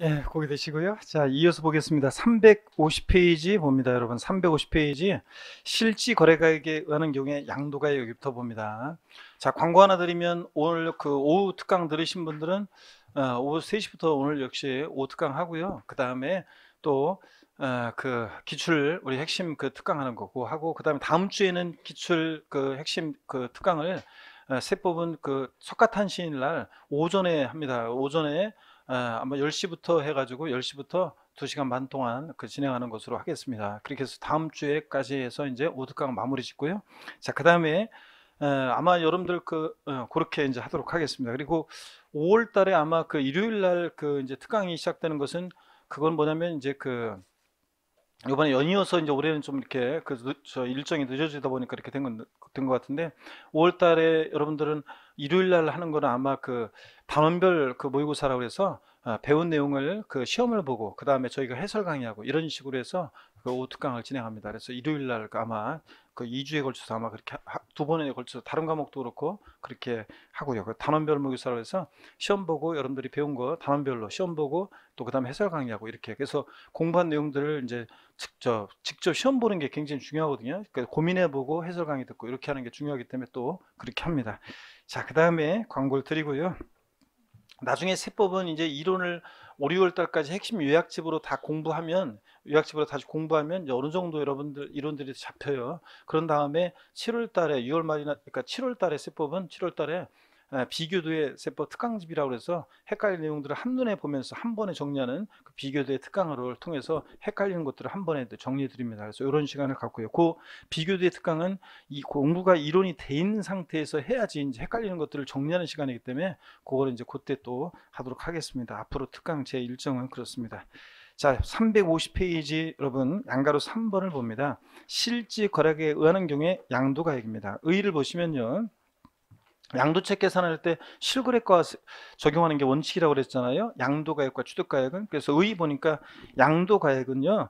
예, 거기 되시고요. 자, 이어서 보겠습니다. 350페이지 봅니다, 여러분. 350페이지 실지 거래가액에 의하는 경우에 양도가액 여기부터 봅니다. 자, 광고 하나 드리면 오늘 그 오후 특강 들으신 분들은 오후 3시부터 오늘 역시 오후 특강 하고요. 그 다음에 또 그 기출 우리 핵심 그 특강 하는 거고 하고 그 다음에 다음 주에는 기출 그 핵심 그 특강을 세법은 그 석가탄신일 날 오전에 합니다. 오전에 아마 10시부터 해가지고 10시부터 2시간 반 동안 그 진행하는 것으로 하겠습니다. 그렇게 해서 다음 주에까지 해서 이제 오특강 마무리 짓고요. 자, 그 다음에 아마 여러분들 그렇게 이제 하도록 하겠습니다. 그리고 5월 달에 아마 그 일요일 날 그 이제 특강이 시작되는 것은 그건 뭐냐면 이제 그 이번에 연이어서 이제 올해는 좀 이렇게 저 일정이 늦어지다 보니까 이렇게 된 것 같은데 5월 달에 여러분들은 일요일 날 하는 거는 아마 그 단원별 그 모의고사라고 해서 배운 내용을 그 시험을 보고 그 다음에 저희가 해설 강의하고 이런 식으로 해서 그 오특강을 진행합니다. 그래서 일요일 날 아마 그 2주에 걸쳐서 아마 그렇게 두 번에 걸쳐서 다른 과목도 그렇고 그렇게 하고요. 그 단원별 모의고사라고 해서 시험 보고 여러분들이 배운 거 단원별로 시험 보고 또 그 다음에 해설 강의하고 이렇게 그래서 공부한 내용들을 이제 직접 시험 보는 게 굉장히 중요하거든요. 그러니까 고민해보고 해설 강의 듣고 이렇게 하는 게 중요하기 때문에 또 그렇게 합니다. 자, 그 다음에 광고를 드리고요. 나중에 세법은 이제 이론을 5, 6월 달까지 핵심 요약집으로 다 공부하면 요약집으로 다시 공부하면 이제 어느 정도 여러분들 이론들이 잡혀요. 그런 다음에 7월 달에 6월 말이나 그러니까 7월 달에 세법은 7월 달에 비교도의 세법 특강집이라고 해서 헷갈리는 내용들을 한눈에 보면서 한 번에 정리하는 그 비교도의 특강을 통해서 헷갈리는 것들을 한 번에 정리해 드립니다. 그래서 이런 시간을 갖고요. 그 비교도의 특강은 이 공부가 이론이 돼 있는 상태에서 해야지 이제 헷갈리는 것들을 정리하는 시간이기 때문에 그거를 이제 그때 또 하도록 하겠습니다. 앞으로 특강 제 일정은 그렇습니다. 자, 350페이지 여러분 양가로 3번을 봅니다. 실지 거래액에 의하는 경우에 양도가액입니다. 의의를 보시면요. 양도책 계산할 때 실거래가 적용하는 게 원칙이라고 그랬잖아요. 양도가액과 취득가액은. 그래서 의의 보니까 양도가액은요.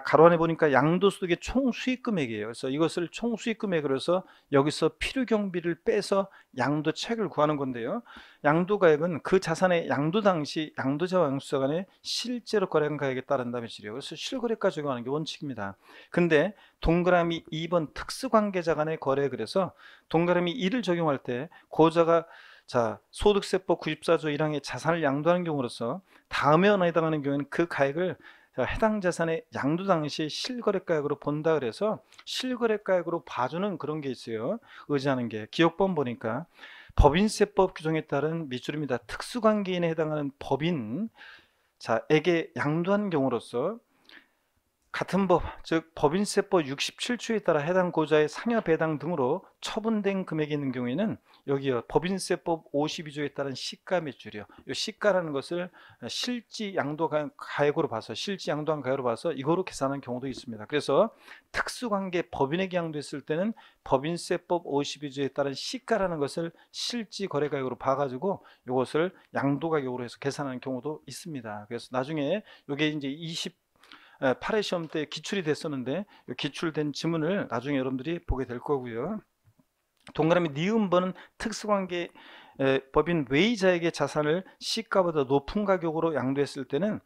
가로 안에 보니까 양도소득의 총수익금액이에요. 그래서 이것을 총수익금액으로 해서 여기서 필요경비를 빼서 양도책을 구하는 건데요. 양도가액은 그 자산의 양도 당시 양도자와 양수자 간에 실제로 거래한 가액에 따른다 며칠이에요. 그래서 실거래가 적용하는 게 원칙입니다. 근데 동그라미 2번 특수관계자 간의 거래 그래서 동그라미 1을 적용할 때 고자가 자 소득세법 94조 1항의 자산을 양도하는 경우로서 다음에 하나에 해당하는 경우에는 그 가액을 해당 자산의 양도 당시 실거래가액으로 본다 그래서 실거래가액으로 봐주는 그런 게 있어요. 의지하는 게 기억본 보니까 법인세법 규정에 따른 밑줄입니다. 특수관계인에 해당하는 법인 자에게 양도한 경우로서 같은 법, 즉 법인세법 67조에 따라 해당 고자의 상여 배당 등으로 처분된 금액이 있는 경우에는 여기요 법인세법 52조에 따른 시가 매출이요. 이 시가라는 것을 실지 양도한 가액으로 봐서 실지 양도한 가액으로 봐서 이거로 계산하는 경우도 있습니다. 그래서 특수관계 법인에게 양도했을 때는 법인세법 52조에 따른 시가라는 것을 실지 거래가액으로 봐가지고 이것을 양도가격으로 해서 계산하는 경우도 있습니다. 그래서 나중에 이게 이제 8회 시험 때 기출이 됐었는데 기출된 지문을 나중에 여러분들이 보게 될 거고요. 동그라미 니은번은 특수관계 법인 외의자에게 자산을 시가보다 높은 가격으로 양도했을 때는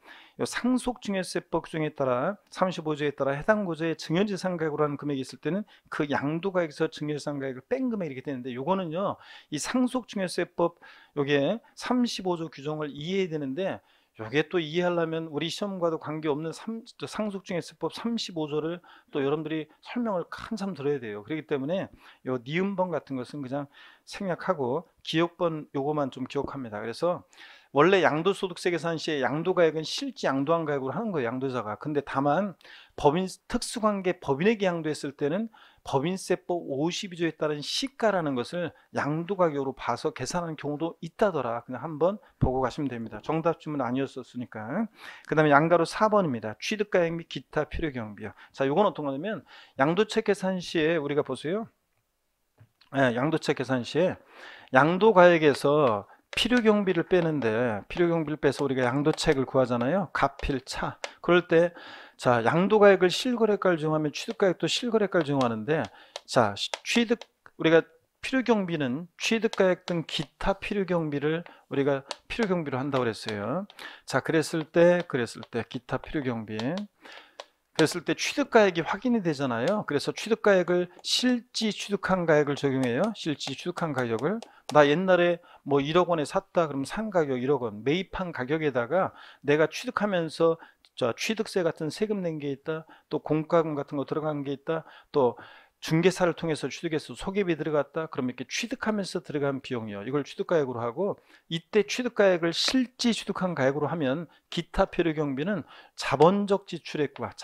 상속증여세법 규정에 따라 35조에 따라 해당 고자의 증여재산 가액으로 하는 금액이 있을 때는 그 양도가액에서 증여재산 가액을 뺀 금액이 이렇게 되는데 요거는요 이 상속증여세법 요게 35조 규정을 이해해야 되는데 요게 또 이해하려면 우리 시험과도 관계없는 상속증여세법 35조를 또 여러분들이 설명을 한참 들어야 돼요. 그렇기 때문에 요 니은번 같은 것은 그냥 생략하고 기억번 요거만 좀 기억합니다. 그래서 원래 양도소득세 계산 시에 양도가액은 실지 양도한 가액으로 하는 거예요. 양도자가. 근데 다만 법인 특수관계 법인에게 양도했을 때는 법인세법 52조에 따른 시가라는 것을 양도가격으로 봐서 계산하는 경우도 있다더라. 그냥 한번 보고 가시면 됩니다. 정답 주문 아니었었으니까. 그 다음에 양가로 4번입니다. 취득가액 및 기타 필요경비요. 자, 요건 어떤 거냐면 양도책 계산 시에 우리가 보세요. 양도책 계산 시에 양도가액에서 필요경비를 빼는데 필요경비를 빼서 우리가 양도책을 구하잖아요. 갑필차. 그럴 때 자 양도가액을 실거래가를 적용하면 취득가액도 실거래가를 적용하는데 자 취득 우리가 필요경비는 취득가액 등 기타 필요경비를 우리가 필요경비로 한다고 그랬어요. 자, 그랬을 때 기타 필요경비. 그랬을 때 취득가액이 확인이 되잖아요. 그래서 취득가액을 실지 취득한 가액을 적용해요. 실지 취득한 가격을. 나 옛날에 뭐 1억 원에 샀다. 그럼 산 가격 1억 원. 매입한 가격에다가 내가 취득하면서 취득세 같은 세금 낸 게 있다. 또 공과금 같은 거 들어간 게 있다. 또 중개사를 통해서 취득해서 소개비 들어갔다. 그러면 이렇게 취득하면서 들어간 비용이요. 이걸 취득가액으로 하고, 이때 취득가액을 실지 취득한 가액으로 하면 기타 필요경비는 자본적 지출액과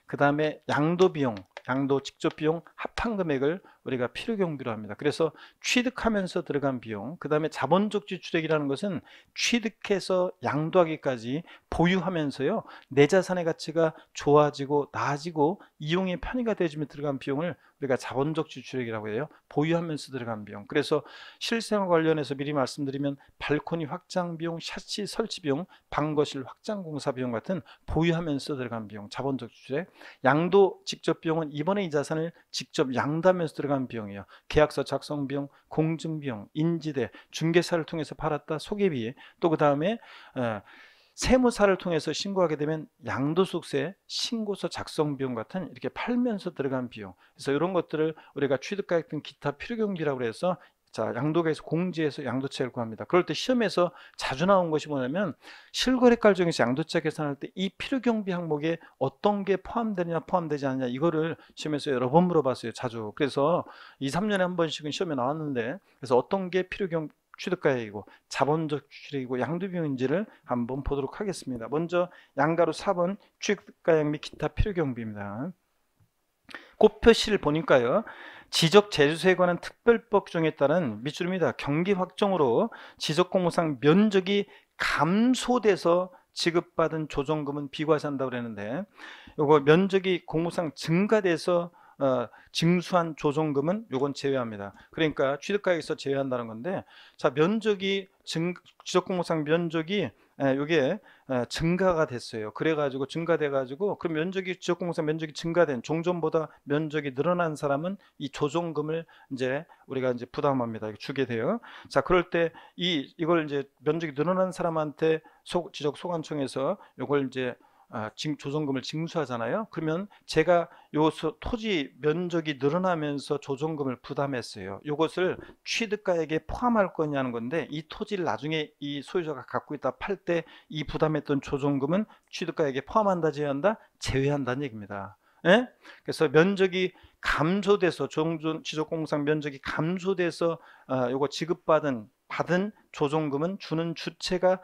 그 다음에 양도비용, 양도 직접 비용 합한 금액을 우리가 필요경비로 합니다. 그래서 취득하면서 들어간 비용, 그 다음에 자본적 지출액이라는 것은 취득해서 양도하기까지 보유하면서요, 내 자산의 가치가 좋아지고 나아지고 이용의 편의가 되어지면 들어간 비용을 우리가 자본적 지출액이라고 해요. 보유하면서 들어간 비용. 그래서 실생활 관련해서 미리 말씀드리면 발코니 확장 비용, 샤시 설치 비용, 방거실 확장 공사 비용 같은 보유하면서 들어간 비용, 자본적 지출액. 양도 직접 비용은 이번에 이 자산을 직접 양도하면서 들어간 비용이에요. 계약서 작성 비용, 공증 비용, 인지대, 중개사를 통해서 팔았다, 소개비, 또 그 다음에 세무사를 통해서 신고하게 되면 양도소득세 신고서 작성 비용 같은 이렇게 팔면서 들어간 비용. 그래서 이런 것들을 우리가 취득가액 등 기타 필요경비라고 해서 양도가에서 공제해서 양도차익을 구합니다. 그럴 때 시험에서 자주 나온 것이 뭐냐면 실거래가를 중에서 양도차 계산할 때 이 필요경비 항목에 어떤 게 포함되느냐 포함되지 않느냐 이거를 시험에서 여러 번 물어봤어요. 자주. 그래서 2, 3년에 한 번씩은 시험에 나왔는데, 그래서 어떤 게 필요경비 취득가액이고 자본적 지출액이고 양도비용인지를 한번 보도록 하겠습니다. 먼저 양가로 4번 취득가액 및 기타 필요경비입니다. 곱표시를 보니까요, 지적재주세에 관한 특별법 조정에 따른 밑줄입니다. 경기 확정으로 지적공무상 면적이 감소돼서 지급받은 조정금은 비과세한다고 그랬는데, 요거 면적이 공무상 증가돼서 징수한 조정금은 요건 제외합니다. 그러니까 취득가액에서 제외한다는 건데, 면적이 지적공무상 면적이 요게 증가가 됐어요. 그래가지고 증가돼가지고 그럼 면적이 지적공무상 면적이 증가된 종전보다 면적이 늘어난 사람은 이 조정금을 이제 우리가 이제 부담합니다. 주게 돼요. 자, 그럴 때 이걸 이제 면적이 늘어난 사람한테 지적소관청에서 요걸 이제 조정금을 징수하잖아요. 그러면 제가 요 토지 면적이 늘어나면서 조정금을 부담했어요. 이것을 취득가액에 포함할 거냐는 건데, 이 토지를 나중에 이 소유자가 갖고 있다 팔 때 이 부담했던 조정금은 취득가액에 포함한다 제외한다? 제외한다는 얘기입니다. 예? 그래서 면적이 감소돼서 지적공무상 면적이 감소돼서 요거 지급받은 조정금은 주는 주체가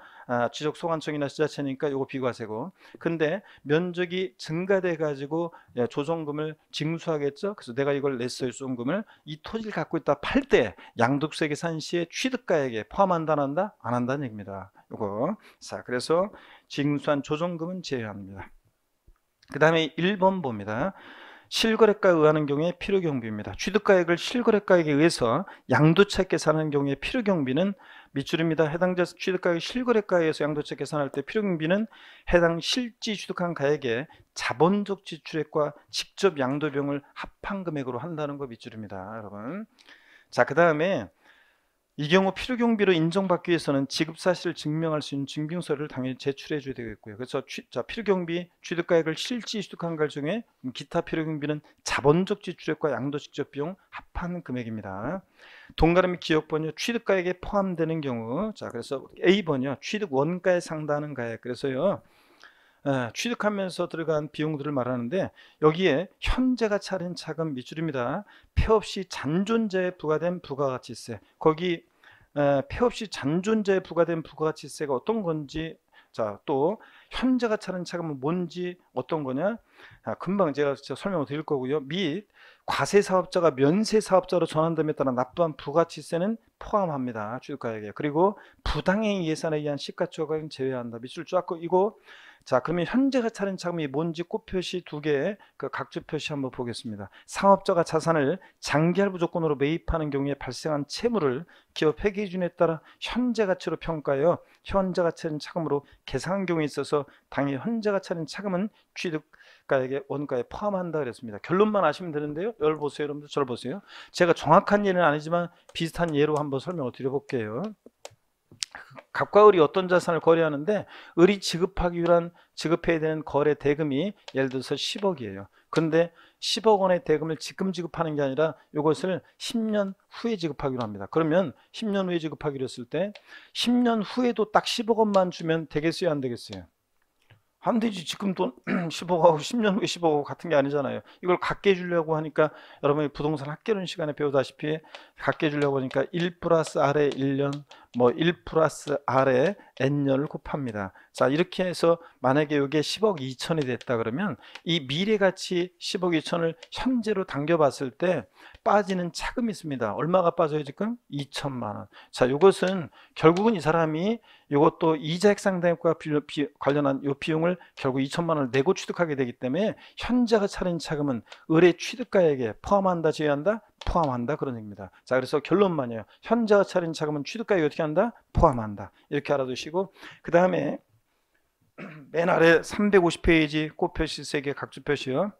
지적소관청이나 지자체니까 요거 비과세고, 근데 면적이 증가돼 가지고 조정금을 징수하겠죠. 그래서 내가 이걸 냈어요. 조정금을 이 토지를 갖고 있다 팔 때 양도세 계산 시에 취득가액에 포함한다 안 한다? 안 한다는 얘기입니다. 요거. 자, 그래서 징수한 조정금은 제외합니다. 그 다음에 1번 봅니다. 실거래가에 의하는 경우에 필요경비입니다. 취득가액을 실거래가액에 의해서 양도차익 계산하는 경우에 필요경비는 밑줄입니다. 해당자 취득가액 실거래가에 의해서 양도차익 계산할 때 필요경비는 해당 실지 취득한 가액의 자본적 지출액과 직접 양도비용을 합한 금액으로 한다는 거 밑줄입니다. 여러분. 자, 그 다음에 이 경우 필요경비로 인정받기 위해서는 지급사실을 증명할 수 있는 증빙서를 당연히 제출해 줘야 되겠고요. 그래서 필요경비 취득가액을 실지 취득한 것 중에 기타 필요경비는 자본적 지출액과 양도 직접 비용 합한 금액입니다. 동그라미 기억번요. 취득가액에 포함되는 경우, 그래서 A번이요. 취득 원가에 상당하는 가액. 그래서요, 취득하면서 들어간 비용들을 말하는데, 여기에 현재가 차린 차금 밑줄입니다. 폐 없이 잔존자에 부과된 부가가치세. 거기 폐 없이 잔존자에 부과된 부가가치세가 어떤 건지, 또 현재가 차린 차금은 뭔지 어떤 거냐, 금방 제가 설명을 드릴 거고요. 및 과세사업자가 면세사업자로 전환됨에 따라 납부한 부가가치세는 포함합니다. 취득가액에. 그리고 부당행 예산에 의한 시가총액은 제외한다. 밑줄 쫙 이거. 그러면 현재가 차린 차금이 뭔지 꽃표시 2개의 그 각주 표시 한번 보겠습니다. 사업자가 자산을 장기할부 조건으로 매입하는 경우에 발생한 채무를 기업 회계 기준에 따라 현재 가치로 평가하여 현재 가치 차린 차금으로 계산한 경우에 있어서 당연히 현재 가치 차린 차금은 취득 주택가액의 원가에 포함한다 그랬습니다. 결론만 아시면 되는데요. 여러분 보세요. 여러분들 저를 보세요. 제가 정확한 예는 아니지만 비슷한 예로 한번 설명을 드려볼게요. 갑과 을이 어떤 자산을 거래하는데 을이 지급해야 되는 거래 대금이 예를 들어서 10억이에요. 근데 10억 원의 대금을 지금 지급하는 게 아니라 이것을 10년 후에 지급하기로 합니다. 그러면 10년 후에 지급하기로 했을 때 10년 후에도 딱 10억 원만 주면 되겠어요? 안 되겠어요? 안 되지. 지금 돈 10억하고 10년 후에 10억하고 같은 게 아니잖아요. 이걸 갖게 해주려고 하니까 여러분이 부동산 학개론 시간에 배우다시피 갖게 해주려고 하니까 1 플러스 R에 1년, 뭐 1 플러스 R에 N년을 곱합니다. 자, 이렇게 해서 만약에 이게 10억 2천이 됐다 그러면 이 미래가치 10억 2천을 현재로 당겨봤을 때 빠지는 차금이 있습니다. 얼마가 빠져요 지금? 2천만 원. 자, 이것은 결국은 이 사람이 이것도 이자 핵상당액과 관련한 이 비용을 결국 2천만 원을 내고 취득하게 되기 때문에 현재가 차린 차금은 을의 취득가액에 포함한다, 제외한다? 포함한다 그런 얘기입니다. 자, 그래서 결론만이에요. 현재가 차린 차금은 취득가액이 어떻게 한다? 포함한다. 이렇게 알아두시고 그 다음에 맨 아래 350페이지 꽃표시 3개 각주 표시요.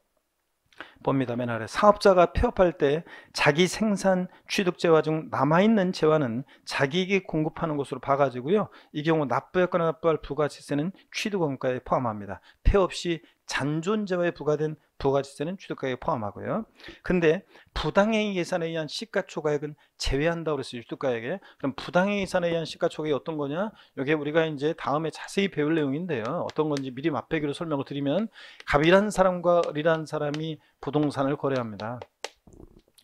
봅니다. 맨 아래 사업자가 폐업할 때 자기 생산 취득재화 중 남아있는 재화는 자기에게 공급하는 것으로 봐가지고요. 이 경우 납부했거나 납부할 부가지세는 취득원가에 포함합니다. 폐업 시 잔존재화에 부과된 부가지세는 취득가액에 포함하고요. 근데 부당행위 계산에 의한 시가초과액은 제외한다고 그랬어요. 취득가액에. 그럼 부당행위 계산에 의한 시가초과액이 어떤 거냐? 이게 우리가 이제 다음에 자세히 배울 내용인데요. 어떤 건지 미리 맛배기로 설명을 드리면 갑이라는 사람과 을이라는 사람이 부동산을 거래합니다.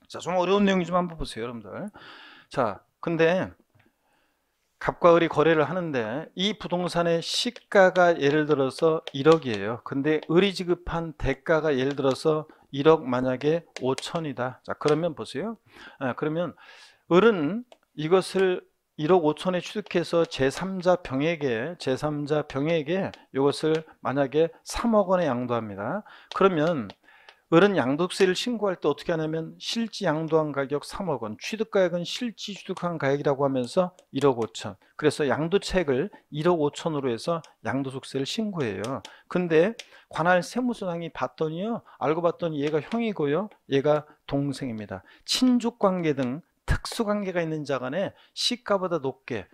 자, 좀 어려운 내용이 좀 한번 보세요, 여러분들. 자, 근데 갑과 을이 거래를 하는데 이 부동산의 시가가 예를 들어서 1억이에요. 근데 을이 지급한 대가가 예를 들어서 1억 만약에 5천이다. 자, 그러면 보세요. 그러면 을은 이것을 1억 5천에 취득해서 제3자 병에게 이것을 만약에 3억 원에 양도합니다. 그러면 을은 양도세를 신고할 때 어떻게 하냐면 실지 양도한 가격 3억 원, 취득가액은 실지 취득한 가액이라고 하면서 1억 5천. 그래서 양도차액을 1억 5천으로 해서 양도소득세를 신고해요. 근데 관할 세무서장이 봤더니요, 알고 봤더니 얘가 형이고요, 얘가 동생입니다. 친족관계 등 특수관계가 있는 자 간에 시가보다 높게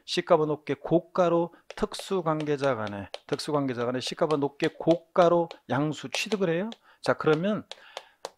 고가로 특수관계자 간에 시가보다 높게 고가로 양수 취득을 해요. 자, 그러면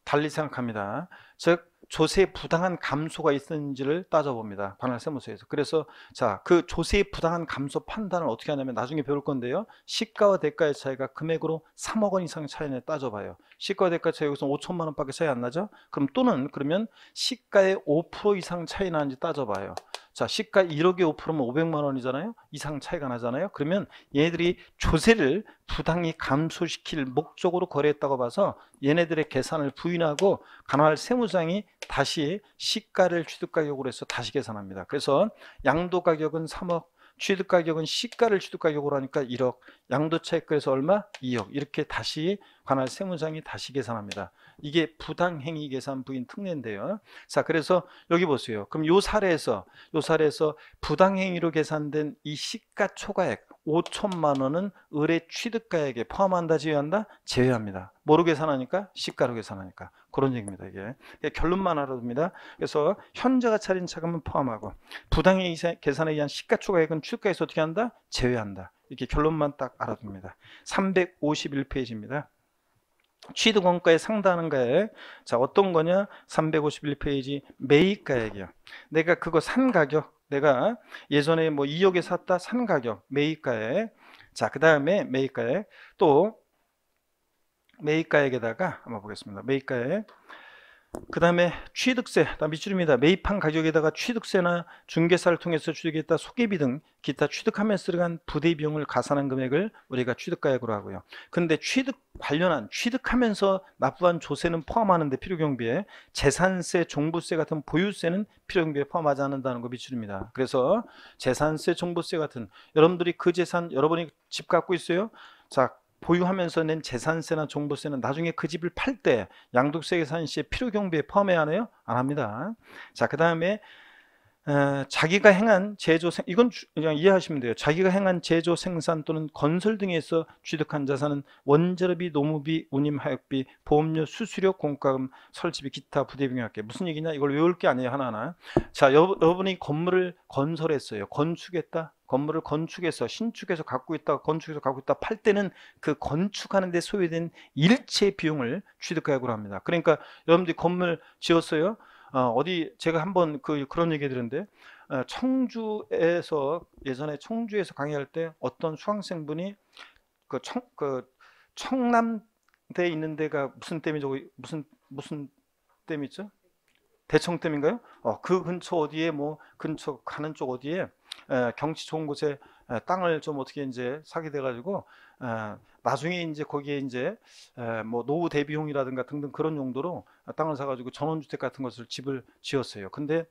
달리 생각합니다. 즉 조세의 부당한 감소가 있었는지를 따져봅니다. 관할 세무서에서. 그래서 자, 그 조세의 부당한 감소 판단을 어떻게 하냐면 나중에 배울 건데요. 시가와 대가의 차이가 금액으로 3억 원 이상 차이를 따져봐요. 시가와 대가 차이 여기서 5천만 원밖에 차이 안 나죠? 그러면 시가의 5% 이상 차이 나는지 따져봐요. 자, 시가 1억에 5%면 500만 원이잖아요. 이상 차이가 나잖아요. 그러면 얘네들이 조세를 부당히 감소시킬 목적으로 거래했다고 봐서 얘네들의 계산을 부인하고 관할 세무장이 다시 시가를 취득가격으로 해서 다시 계산합니다. 그래서 양도가격은 3억, 취득가격은 시가를 취득가격으로 하니까 1억, 양도차익 그래서 얼마? 2억. 이렇게 다시 관할 세무장이 다시 계산합니다. 이게 부당행위 계산 부인 특례인데요. 자, 그래서 여기 보세요. 그럼 요 사례에서 부당행위로 계산된 이 시가초과액 5천만 원은 을의 취득가액에 포함한다, 제외한다? 제외합니다. 뭐로 계산하니까? 시가로 계산하니까. 그런 얘기입니다. 이게 결론만 알아둡니다. 그래서 현재가 차린 차금은 포함하고 부당행위 계산에 의한 시가초과액은 취득가에서 어떻게 한다? 제외한다. 이렇게 결론만 딱 알아둡니다. 351페이지입니다. 취득원가에 상당한 가액. 자, 어떤 거냐? 351페이지 매입가액이요. 내가 그거 산 가격, 내가 예전에 뭐 2억에 샀다, 산 가격, 매입가액. 자, 그 다음에 매입가액. 또 매입가액에다가 한번 보겠습니다. 매입가액. 그 다음에 취득세, 밑줄입니다. 매입한 가격에다가 취득세나 중개사를 통해서 취득했다 소개비 등 기타 취득하면서 들어간 부대 비용을 가산한 금액을 우리가 취득가액으로 하고요. 근데 취득하면서 납부한 조세는 포함하는데 필요경비에 재산세, 종부세 같은 보유세는 필요경비에 포함하지 않는다는 거 밑줄입니다. 그래서 재산세, 종부세 같은 여러분들이 그 재산, 여러분이 집 갖고 있어요. 자, 보유하면서 낸 재산세나 종부세는 나중에 그 집을 팔 때 양도세 계산 시에 필요경비에 포함해야 하나요? 안 합니다. 자, 그 다음에 자기가 행한 이건 그냥 이해하시면 돼요. 자기가 행한 제조, 생산 또는 건설 등에서 취득한 자산은 원자료비, 노무비, 운임하역비, 보험료, 수수료, 공과금, 설치비, 기타 부대비용학계. 무슨 얘기냐? 이걸 외울 게 아니에요, 하나하나. 자, 여러분이 건물을 건설했어요. 건축했다. 건물을 건축해서 신축해서 갖고 있다, 건축해서 갖고 있다 팔 때는 그 건축하는 데 소요된 일체 비용을 취득가액으로 합니다. 그러니까 여러분들이 건물 지었어요. 어디 제가 한번 그런 얘기 들었는데, 청주에서 예전에 청주에서 강의할 때 어떤 수강생분이 그 청남대에 있는 데가 무슨 댐이죠? 무슨 댐 있죠? 대청댐인가요? 그 근처 어디에 뭐 근처 가는 쪽 어디에 경치 좋은 곳에 땅을 좀 어떻게 이제 사게 돼가지고 나중에 이제 거기에 이제 뭐 노후 대비용이라든가 등등 그런 용도로 땅을 사가지고 전원주택 같은 것을 집을 지었어요. 근데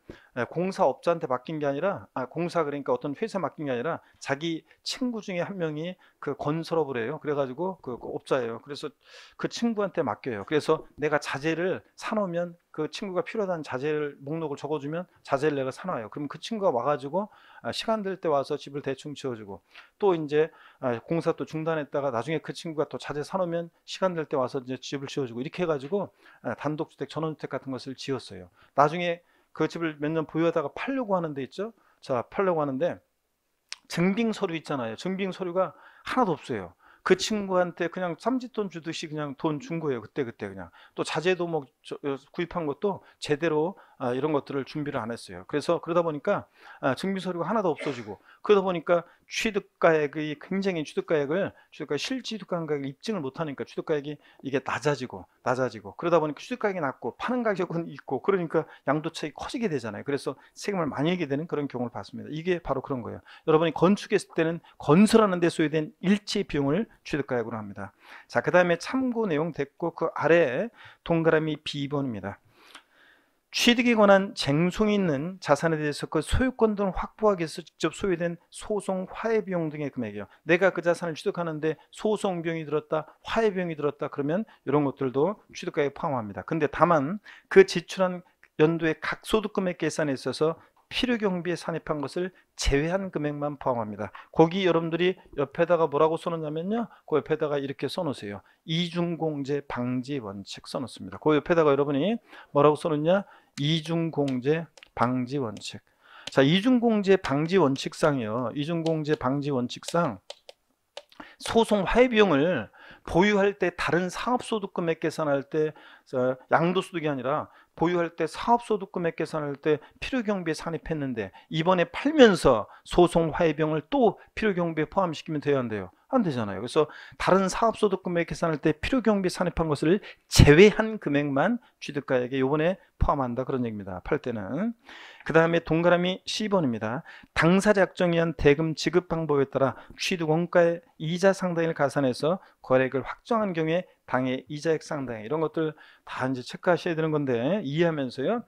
공사업자한테 맡긴 게 아니라 공사 그러니까 어떤 회사에 맡긴 게 아니라 자기 친구 중에 한 명이 그 건설업을 해요. 그래가지고 그 업자예요. 그래서 그 친구한테 맡겨요. 그래서 내가 자재를 사놓으면 그 친구가 필요하다는 자재를 목록을 적어주면 자재를 내가 사놔요. 그럼 그 친구가 와가지고 시간 될 때 와서 집을 대충 지어주고, 또 이제 공사 또 중단했다가 나중에 그 친구가 또 자재 사놓으면 시간 될 때 와서 이제 집을 지어주고, 이렇게 해가지고 단독주택, 전원주택 같은 것을 지었어요. 나중에 그 집을 몇 년 보유하다가 팔려고 하는데 있죠. 자, 팔려고 하는데 증빙 서류 있잖아요. 증빙 서류가 하나도 없어요. 그 친구한테 그냥 쌈짓돈 주듯이 그냥 돈 준 거예요. 그때 그냥. 또 자재도 뭐 구입한 것도 제대로 이런 것들을 준비를 안 했어요. 그래서 그러다 보니까 증빙 서류가 하나도 없어지고, 그러다 보니까 취득가액이 굉장히 취득가액을 실취득가액을 입증을 못하니까 취득가액이 이게 낮아지고 그러다 보니까 취득가액이 낮고 파는 가격은 있고, 그러니까 양도차익이 커지게 되잖아요. 그래서 세금을 많이 내게 되는 그런 경우를 봤습니다. 이게 바로 그런 거예요. 여러분이 건축했을 때는 건설하는 데 소요된 일체 비용을 취득가액으로 합니다. 자, 그 다음에 참고 내용 됐고, 그 아래에 동그라미 B번입니다. 취득에 관한 쟁송이 있는 자산에 대해서 그 소유권 등을 확보하기 위해서 직접 소요된 소송, 화해 비용 등의 금액이에요. 내가 그 자산을 취득하는데 소송 비용이 들었다, 화해 비용이 들었다, 그러면 이런 것들도 취득가액에 포함합니다. 근데 다만 그 지출한 연도의 각 소득 금액 계산에 있어서 필요경비에 산입한 것을 제외한 금액만 포함합니다. 거기 여러분들이 옆에다가 뭐라고 써놓냐면요, 그 옆에다가 이렇게 써놓으세요. 이중공제 방지 원칙 써놓습니다. 그 옆에다가 여러분이 뭐라고 써놓냐, 이중공제 방지 원칙. 자, 이중공제 방지 원칙상이요, 이중공제 방지 원칙상 소송 화해 비용을 보유할 때 다른 사업소득 금액 계산할 때 양도소득이 아니라 보유할 때 사업소득 금액 계산할 때 필요경비에 산입했는데 이번에 팔면서 소송 화해 비용을 또 필요경비에 포함시키면 돼야 한대요? 안 되잖아요. 그래서 다른 사업소득 금액 계산할 때 필요경비에 산입한 것을 제외한 금액만 취득가액에 요번에 포함한다, 그런 얘기입니다. 팔 때는. 그 다음에 동그라미 C번입니다. 당사자 약정에 의한 대금 지급 방법에 따라 취득 원가의 이자 상당을 가산해서 거래액을 확정한 경우에 당해 이자액 상당, 이런 것들 다 이제 체크하셔야 되는 건데 이해하면서요.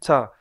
자,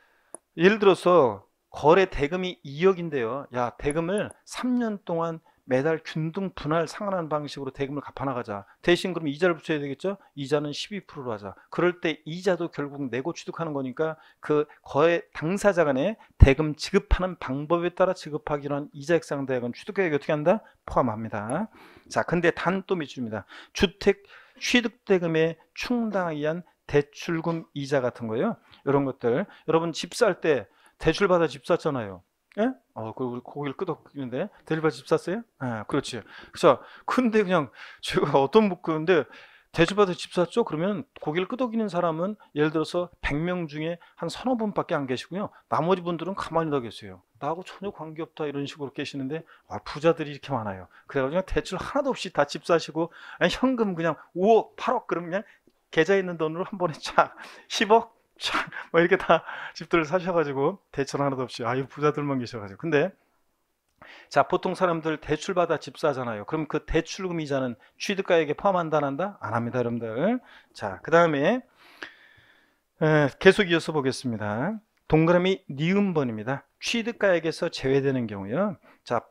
예를 들어서 거래 대금이 2억인데요. 야, 대금을 3년 동안 매달 균등 분할 상환하는 방식으로 대금을 갚아나가자. 대신 그럼 이자를 붙여야 되겠죠? 이자는 12%로 하자. 그럴 때 이자도 결국 내고 취득하는 거니까 그 거래 당사자 간에 대금 지급하는 방법에 따라 지급하기로 한 이자액 상대액은 취득가액이 어떻게 한다? 포함합니다. 자, 근데 단 또 밑줄입니다. 주택 취득대금에 충당하기 위한 대출금 이자 같은 거요. 이런 것들. 여러분 집 살 때 대출 받아 집 샀잖아요. 예? 우리 고기를 끄덕이는데 대출받아 집 샀어요? 그렇지. 그래서 근데 그냥 제가 어떤 근데 대출받아 집 샀죠? 그러면 고기를 끄덕이는 사람은 예를 들어서 100명 중에 한 서너 분밖에 안 계시고요. 나머지 분들은 가만히 다 계세요. 나하고 전혀 관계없다 이런 식으로 계시는데 부자들이 이렇게 많아요. 그래가지고 대출 하나도 없이 다 집 사시고 현금 그냥 5억, 8억 그러면 그냥 계좌에 있는 돈으로 한 번에 쫙 10억 뭐 이렇게 다 집들을 사셔가지고 대출 하나도 없이 부자들만 계셔가지고. 근데 자, 보통 사람들 대출 받아 집 사잖아요. 그럼 그 대출금 이자는 취득가액에 포함한다 안 한다? 안 합니다, 여러분들. 자, 그 다음에 계속 이어서 보겠습니다. 동그라미 니은번입니다. 취득가액에서 제외되는 경우요. 자,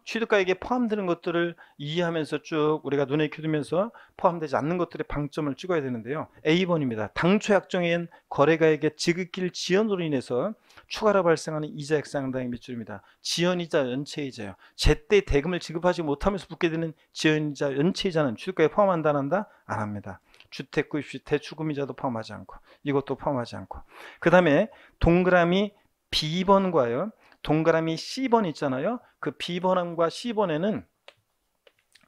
취득가액에 포함되는 것들을 이해하면서 쭉 우리가 눈에 익혀두면서 포함되지 않는 것들의 방점을 찍어야 되는데요. A번입니다. 당초 약정인 거래가액의 지급길 지연으로 인해서 추가로 발생하는 이자 액상당의 밑줄입니다. 지연이자 연체이자요. 제때 대금을 지급하지 못하면서 붙게 되는 지연이자 연체이자는 취득가에 포함한다 안 한다? 안 합니다. 주택구입 시 대출금이자도 포함하지 않고 이것도 포함하지 않고 그 다음에 동그라미 B번과요 동그라미 C번 있잖아요. 그 B번과 C번에는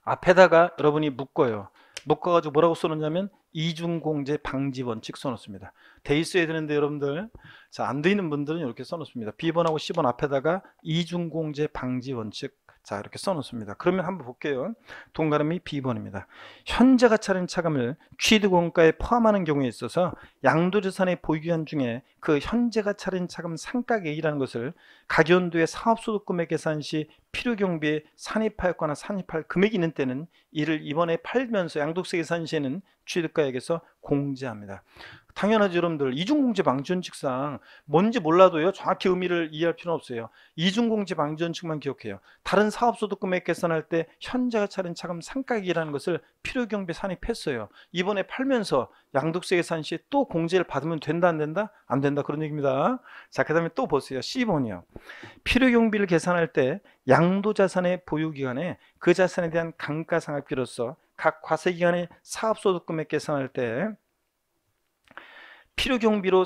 앞에다가 여러분이 묶어요. 묶어가지고 뭐라고 써놓냐면 이중공제 방지 원칙 써놓습니다. 돼 있어야 되는데 여러분들 자, 안 돼 있는 분들은 이렇게 써놓습니다. B번하고 C번 앞에다가 이중공제 방지 원칙 자 이렇게 써놓습니다. 그러면 한번 볼게요. 동그라미 B번입니다. 현재가 차린 차감을 취득원가에 포함하는 경우에 있어서 양도재산의 보유기간 중에 그 현재가 차린 차감 상가계획이라는 것을 가계연도의 사업소득금액 계산 시 필요경비에 산입하였거나 산입할 금액이 있는 때는 이를 이번에 팔면서 양도세 계산 시에는 취득가액에서 공제합니다. 당연하죠 여러분들. 이중공제 방지원칙상 뭔지 몰라도요 정확히 의미를 이해할 필요는 없어요. 이중공제 방지원칙만 기억해요. 다른 사업소득금액 계산할 때 현재가 차린 차감 상가액이라는 것을 필요경비에 산입했어요. 이번에 팔면서 양도세 계산 시 또 공제를 받으면 된다 안 된다? 안 된다 그런 얘기입니다. 자 그 다음에 또 보세요. C번이요. 필요경비를 계산할 때 양도자산의 보유기간에 그 자산에 대한 감가상각비로서 각 과세기간의 사업소득금액 계산할 때 필요경비로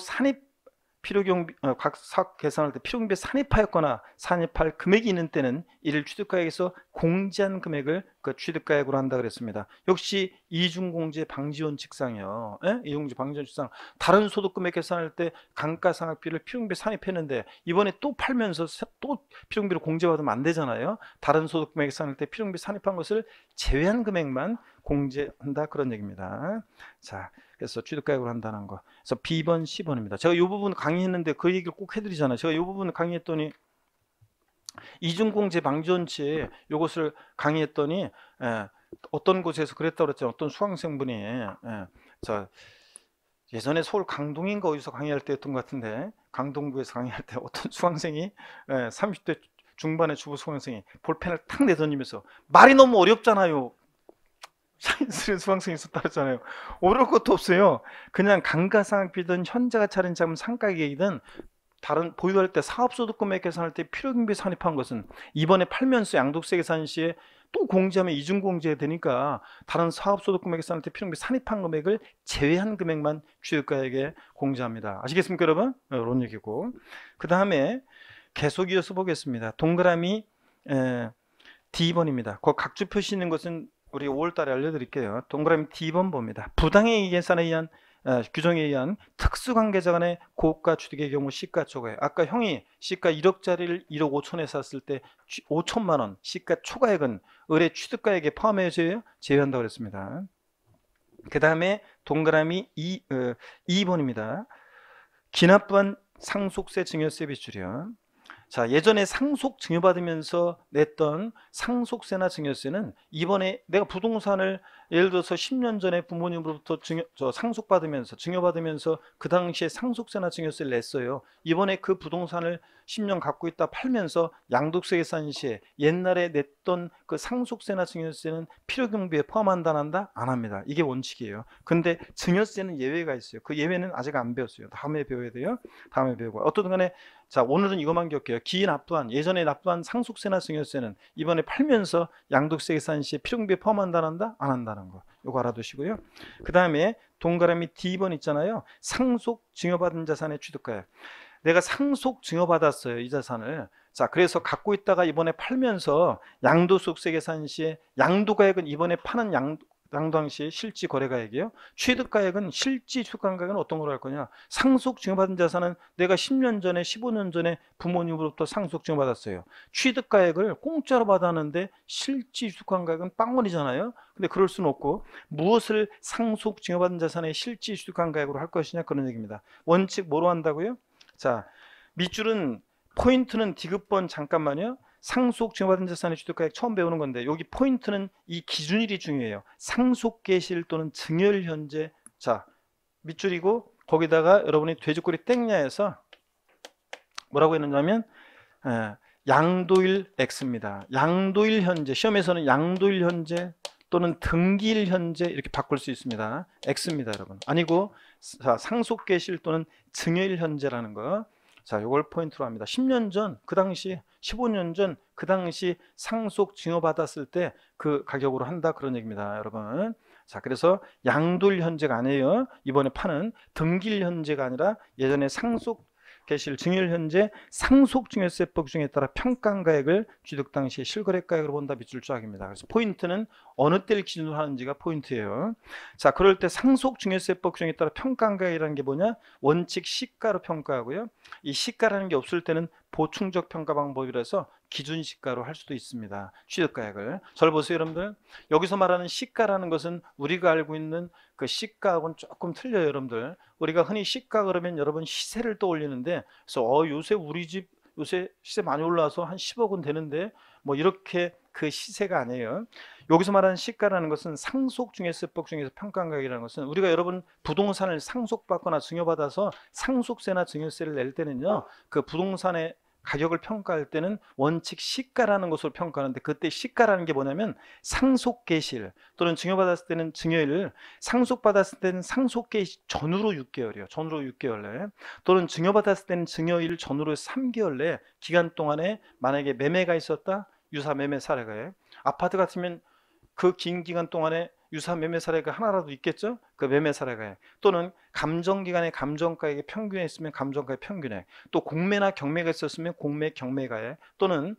각 사업 계산할 때 필요경비에 산입하였거나 산입할 금액이 있는 때는 이를 취득가액에서 공제한 금액을 그 취득가액으로 한다 그랬습니다. 역시 이중공제 방지원칙상이요. 이중공제 방지원칙상 다른 소득금액 계산할 때 감가상각비를 필요경비에 산입했는데 이번에 또 팔면서 또 필요경비로 공제받으면 안 되잖아요. 다른 소득금액 계산할 때 필요경비 산입한 것을 제외한 금액만 공제한다 그런 얘기입니다. 자, 그래서 취득가액으로 한다는 거. 그래서 B번, C번입니다. 제가 이 부분 강의했는데 그 얘기를 꼭 해드리잖아요. 제가 이 부분 강의했더니 이중공제 방지원칙 이것을 강의했더니 어떤 곳에서 그랬다고 그랬죠. 어떤 수강생분이 저 예전에 서울 강동인가 어디서 강의할 때 했던 것 같은데 강동구에서 강의할 때 어떤 수강생이 30대 중반의 주부 수강생이 볼펜을 탁 내던지면서 말이 너무 어렵잖아요. 사인스를 수강생이 있었다 그랬잖아요. 어려울 것도 없어요. 그냥 감가상각비든 현재가 차린 자금 상가계획이든 다른 보유할 때 사업소득금액 계산할 때 필요경비 산입한 것은 이번에 팔면서 양도세 계산 시에 또 공제하면 이중공제 되니까 다른 사업소득금액 계산할 때 필요경비 산입한 금액을 제외한 금액만 취득가액에 공제합니다. 아시겠습니까 여러분? 이런 얘기고 그 다음에 계속 이어서 보겠습니다. 동그라미 D번입니다. 그 각주 표시 있는 것은 우리 5월달에 알려드릴게요. 동그라미 D번 봅니다. 부당행위 계산에 의한 규정에 의한 특수관계자 간의 고가 취득의 경우 시가 초과액. 아까 형이 시가 1억짜리를 1억 5천에 샀을 때 5천만 원 시가 초과액은 의뢰 취득가액에 포함해져요? 제외한다고 그랬습니다. 그 다음에 동그라미 2번입니다. 기납부한 상속세 증여세 비출이요. 자, 예전에 상속 증여받으면서 냈던 상속세나 증여세는 이번에 내가 부동산을 예를 들어서 10년 전에 부모님으로부터 상속받으면서 증여받으면서 그 당시에 상속세나 증여세를 냈어요. 이번에 그 부동산을 10년 갖고 있다 팔면서 양도세 계산 시에 옛날에 냈던 그 상속세나 증여세는 필요경비에 포함한다 안 한다? 안 합니다. 이게 원칙이에요. 근데 증여세는 예외가 있어요. 그 예외는 아직 안 배웠어요. 다음에 배워야 돼요. 다음에 배우고 어떻든 간에 자 오늘은 이것만 기억해요. 기납부한 예전에 납부한 상속세나 증여세는 이번에 팔면서 양도세 계산 시에 필요경비에 포함한다 안 한다? 안 한다는 거. 이거 알아두시고요. 그 다음에 동그라미 D번 있잖아요. 상속 증여받은 자산의 취득가액. 내가 상속 증여받았어요. 이 자산을. 자 그래서 갖고 있다가 이번에 팔면서 양도소득세 계산 시에 양도가액은 이번에 파는 양도당시의 실지 거래가액이에요. 취득가액은 실지 취득가액은 어떤 걸로 할 거냐. 상속 증여받은 자산은 내가 10년 전에 15년 전에 부모님으로부터 상속 증여받았어요. 취득가액을 공짜로 받았는데 실지 취득가액은 빵원이잖아요. 근데 그럴 수는 없고 무엇을 상속 증여받은 자산의 실지 취득가액으로 할 것이냐 그런 얘기입니다. 원칙 뭐로 한다고요? 자 밑줄은 포인트는 디귿번 잠깐만요. 상속 증여받은 자산의 취득가액 처음 배우는 건데 여기 포인트는 이 기준일이 중요해요. 상속개시일 또는 증여일 현재 자 밑줄이고 거기다가 여러분이 돼지꼬리 땡냐에서 뭐라고 했느냐면 양도일 X입니다. 양도일 현재 시험에서는 양도일 현재 또는 등기일 현재 이렇게 바꿀 수 있습니다. X입니다 여러분. 아니고 자, 상속개시일 또는 증여일 현재라는 거. 자, 요걸 포인트로 합니다. 10년 전, 그 당시 15년 전, 그 당시 상속 증여받았을 때 그 가격으로 한다 그런 얘기입니다, 여러분. 자, 그래서 양도일 현재가 아니에요. 이번에 파는 등기일 현재가 아니라 예전에 상속 개시일 증여일 현재 상속증여세법 규정에 따라 평가가액을 취득 당시 실거래가액으로 본다 밑줄 쫙입니다. 그래서 포인트는 어느 때를 기준으로 하는지가 포인트예요. 자, 그럴 때 상속증여세법 규정에 따라 평가가액이라는 게 뭐냐? 원칙 시가로 평가하고요. 이 시가라는 게 없을 때는 보충적 평가 방법이라서 기준 시가로 할 수도 있습니다. 취득가액을. 잘 보세요, 여러분들. 여기서 말하는 시가라는 것은 우리가 알고 있는 그 시가하고는 조금 틀려요, 여러분들. 우리가 흔히 시가 그러면 여러분 시세를 떠올리는데, 그래서 요새 우리 집 요새 시세 많이 올라와서 한 10억은 되는데 뭐 이렇게 그 시세가 아니에요. 여기서 말하는 시가라는 것은 상속증여세법 중에서 평가가액이라는 것은 우리가 여러분 부동산을 상속받거나 증여받아서 상속세나 증여세를 낼 때는요, 그 부동산의 가격을 평가할 때는 원칙 시가라는 것으로 평가하는데, 그때 시가라는 게 뭐냐면 상속개시일 또는 증여받았을 때는 증여일, 상속받았을 때는 상속개시 전후로 6개월이에요. 전후로 6개월 내, 또는 증여받았을 때는 증여일 전후로 3개월 내 기간 동안에 만약에 매매가 있었다, 유사 매매 사례가에, 아파트 같으면 그 긴 기간 동안에 유사 매매 사례가 하나라도 있겠죠? 그 매매 사례가액, 또는 감정기간에 감정가액이 평균에 있으면 감정가액 평균액, 또 공매나 경매가 있었으면 공매 경매가액, 또는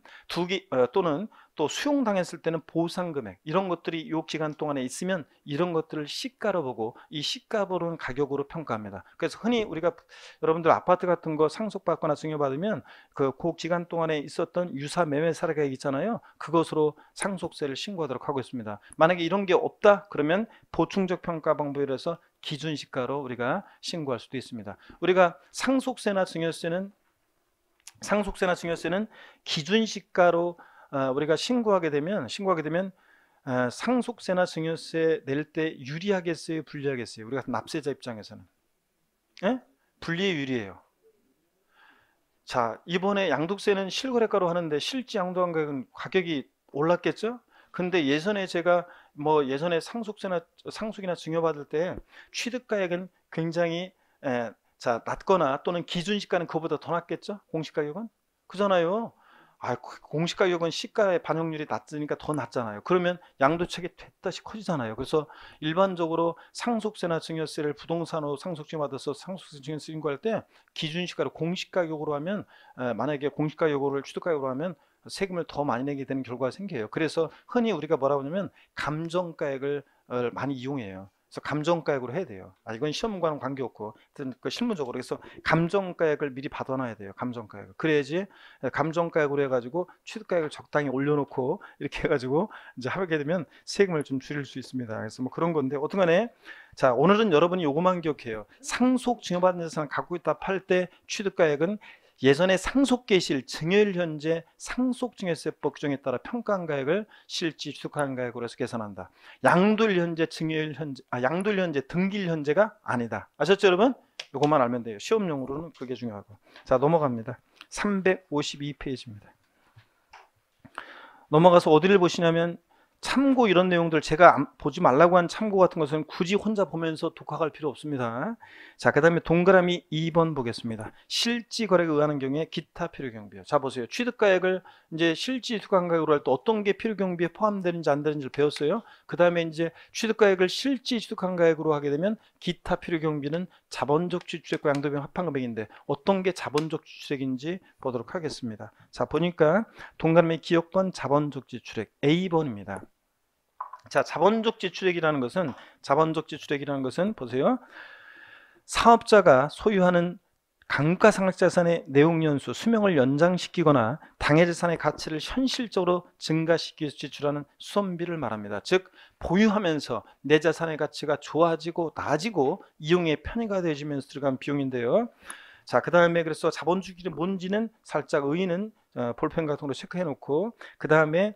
또는 또 수용당했을 때는 보상금액, 이런 것들이 이 기간 동안에 있으면 이런 것들을 시가로 보고 이 시가 보는 가격으로 평가합니다. 그래서 흔히 우리가 여러분들 아파트 같은 거 상속받거나 증여받으면 그 기간 동안에 있었던 유사 매매 사례가 있잖아요. 그것으로 상속세를 신고하도록 하고 있습니다. 만약에 이런 게 없다 그러면 보충적 평가 방법이라서 기준시가로 우리가 신고할 수도 있습니다. 우리가 상속세나 증여세는 기준시가로 우리가 신고하게 되면 상속세나 증여세 낼 때 유리하겠어요, 불리하겠어요? 우리가 납세자 입장에서는 불리에 유리해요. 자, 이번에 양도세는 실거래가로 하는데 실제 양도한 가격은 가격이 올랐겠죠? 근데 예전에 제가 예전에 상속이나 증여받을 때 취득가액은 굉장히 낮거나 또는 기준시가는 그보다 더 낮겠죠? 공시가격은? 그잖아요. 공시가격은 시가의 반영률이 낮으니까 더 낮잖아요. 그러면 양도책이 됐다시 커지잖아요. 그래서 일반적으로 상속세나 증여세를 부동산으로 상속증여받아서 상속세 증여세 신고할 때 기준시가로 공시가격으로 하면, 만약에 공시가격을 취득가격으로 하면 세금을 더 많이 내게 되는 결과가 생겨요. 그래서 흔히 우리가 뭐라고 하냐면 감정가액을 많이 이용해요. 그래서 감정가액으로 해야 돼요. 이건 시험과는 관계없고 그 실무적으로, 그래서 감정가액을 미리 받아놔야 돼요. 감정가액을. 그래야지 감정가액으로 해가지고 취득가액을 적당히 올려놓고 이렇게 해가지고 이제 하게 되면 세금을 좀 줄일 수 있습니다. 그래서 그런 건데, 어떤간에 자, 오늘은 여러분이 요것만 기억해요. 상속 증여받은 재산을 갖고 있다 팔 때 취득가액은 예전에 상속개시일 증여일 현재 상속증여세법 규정에 따라 평가한 가액을 실지 취득한 가액으로 해서 계산한다. 양도일 현재 양도일 현재 등기일 현재가 아니다. 아셨죠, 여러분? 이것만 알면 돼요. 시험용으로는 그게 중요하고. 자, 넘어갑니다. 352페이지입니다. 넘어가서 어디를 보시냐면 참고, 이런 내용들 제가 보지 말라고 한 참고 같은 것은 굳이 혼자 보면서 독학할 필요 없습니다. 자, 그 다음에 동그라미 2번 보겠습니다. 실지 거래가 의하는 경우에 기타 필요경비요. 자, 보세요. 취득가액을 이제 실지 취득가액으로 할 때 어떤 게 필요경비에 포함되는지 안 되는지를 배웠어요. 그 다음에 이제 취득가액을 실지 취득한 가액으로 하게 되면 기타 필요경비는 자본적 지출액과 양도비용 합한금액인데 어떤 게 자본적 지출액인지 보도록 하겠습니다. 자, 보니까 동그라미 기억번 자본적 지출액 A번입니다. 자, 자본적 지출액이라는 것은 보세요. 사업자가 소유하는 감가상각자산의 내용연수, 수명을 연장시키거나 당해자산의 가치를 현실적으로 증가시키기 위해서 지출하는 수선비를 말합니다. 즉, 보유하면서 내 자산의 가치가 좋아지고 나아지고 이용의 편의가 되어지면서 들어간 비용인데요. 자, 그 다음에 그래서 자본주의는 뭔지는 살짝 의의는 볼펜 같은 걸로 체크해 놓고, 그 다음에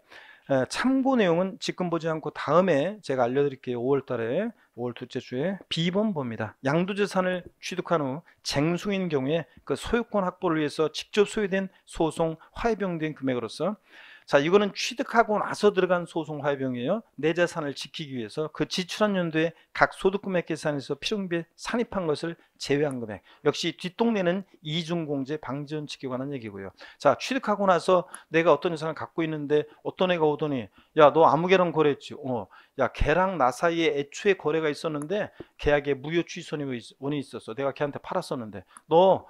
참고 내용은 지금 보지 않고 다음에 제가 알려드릴게요. 5월 둘째 주에 B번 봅니다. 양도재산을 취득한 후 쟁송인 경우에 그 소유권 확보를 위해서 직접 소유된 소송 화해비용 등 금액으로서, 자, 이거는 취득하고 나서 들어간 소송 화해비용이에요. 내 자산을 지키기 위해서 그 지출한 연도에 각 소득금액 계산에서 필요경비에 산입한 것을 제외한 금액. 역시 뒷동네는 이중공제 방지원칙에 관한 얘기고요. 자, 취득하고 나서 내가 어떤 예산을 갖고 있는데 어떤 애가 오더니 야, 너 아무 개랑 거래했지? 야, 걔랑 나 사이에 애초에 거래가 있었는데 계약에 무효 취소원이 있었어. 내가 걔한테 팔았었는데 너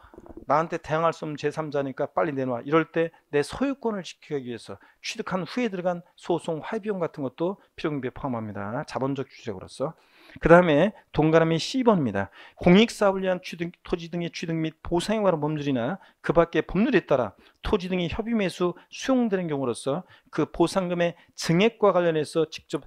나한테 대항할 수 없는 제3자니까 빨리 내놔. 이럴 때 내 소유권을 지키기 위해서 취득한 후에 들어간 소송 화해비용 같은 것도 필요경비에 포함합니다. 자본적 주체로서. 그 다음에 동그라미 C번입니다. 공익사업을 위한 취득, 토지 등의 취득 및 보상에 관한 법률이나 그 밖의 법률에 따라 토지 등의 협의 매수 수용되는 경우로서 그 보상금의 증액과 관련해서 직접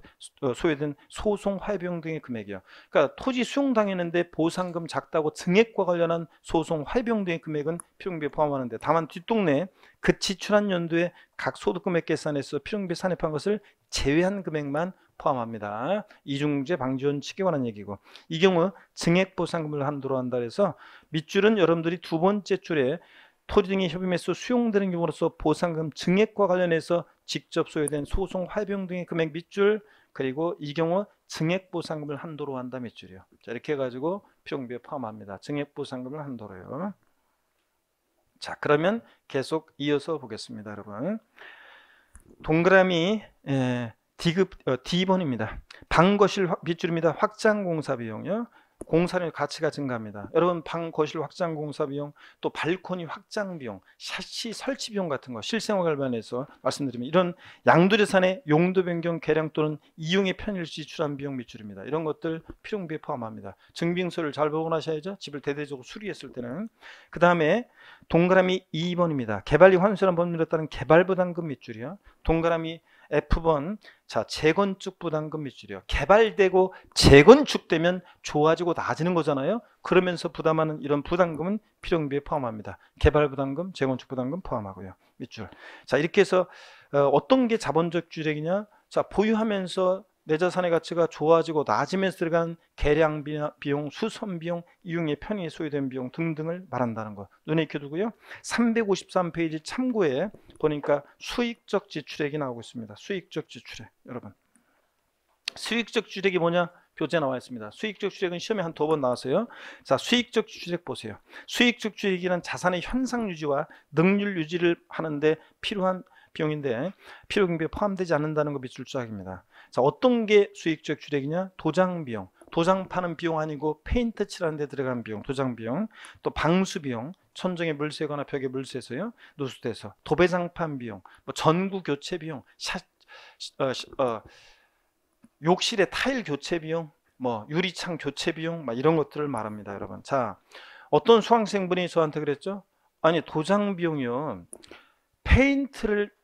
소요된 소송 화해비용 등의 금액이요. 그러니까 토지 수용당했는데 보상금 작다고 증액과 관련한 소송 화해비용 등의 금액은 필요경비에 포함하는데 다만 뒷동네 그 지출한 연도에 각 소득금액 계산에서 필요경비에 산입한 것을 제외한 금액만 포함합니다. 이중공제 방지원칙에 관한 얘기고, 이 경우 증액보상금을 한도로 한다 해서 밑줄은 여러분들이 두 번째 줄에 토지 등의 협의 매수 수용되는 경우로서 보상금 증액과 관련해서 직접 소요된 소송 화해비용 등의 금액 밑줄, 그리고 이 경우 증액보상금을 한도로 한다 밑줄이요. 자, 이렇게 해가지고 필요경비에 포함합니다. 증액보상금을 한도로요. 자, 그러면 계속 이어서 보겠습니다, 여러분. 동그라미 D번입니다. 방거실 밑줄입니다. 확장 공사 비용이요. 공사료 가치가 증가합니다. 여러분 방거실 확장 공사 비용, 또 발코니 확장 비용, 샤시 설치 비용 같은 거 실생활 관련해서 말씀드리면 이런 양도재산의 용도 변경 개량 또는 이용의 편의를 지출한 비용 밑줄입니다. 이런 것들 필요경비에 포함합니다. 증빙서를 잘 보고 나셔야죠. 집을 대대적으로 수리했을 때는. 그 다음에 동그라미 2번입니다. 개발비 환수란 법률에 따른 개발부담금 밑줄이요. 동그라미 F번, 자, 재건축 부담금 밑줄이요. 개발되고 재건축되면 좋아지고 나아지는 거잖아요. 그러면서 부담하는 이런 부담금은 필요경비에 포함합니다. 개발 부담금, 재건축 부담금 포함하고요. 밑줄. 자, 이렇게 해서 어떤 게 자본적 주택이냐? 자, 보유하면서 내 자산의 가치가 좋아지고 나아지면서 들어간 개량 비용, 수선 비용, 이용의 편의에 소요된 비용 등등을 말한다는 거 눈에 익혀두고요. 353페이지 참고에 보니까 수익적 지출액이 나오고 있습니다. 수익적 지출액. 여러분, 수익적 지출액이 뭐냐? 교재 나와 있습니다. 수익적 지출액은 시험에 한 2번 나왔어요. 자, 수익적 지출액 보세요. 수익적 지출액이란 자산의 현상 유지와 능률 유지를 하는데 필요한 비용인데 필요경비에 포함되지 않는다는 거 밑줄 쫙입니다. 자, 어떤 게 수익적 지출액이냐? 도장 비용, 도장 파는 비용 아니고 페인트 칠하는 데 들어간 비용, 도장 비용, 또 방수 비용, 천정에 물 새거나 벽에 물 새서요, 누수돼서 도배장판 비용, 뭐 전구 교체 비용, 욕실의 타일 교체 비용, 뭐 유리창 교체 비용, 막 이런 것들을 말합니다, 여러분. 자, 어떤 수강생분이 저한테 그랬죠? 아니, 도장 비용이요, 페인트를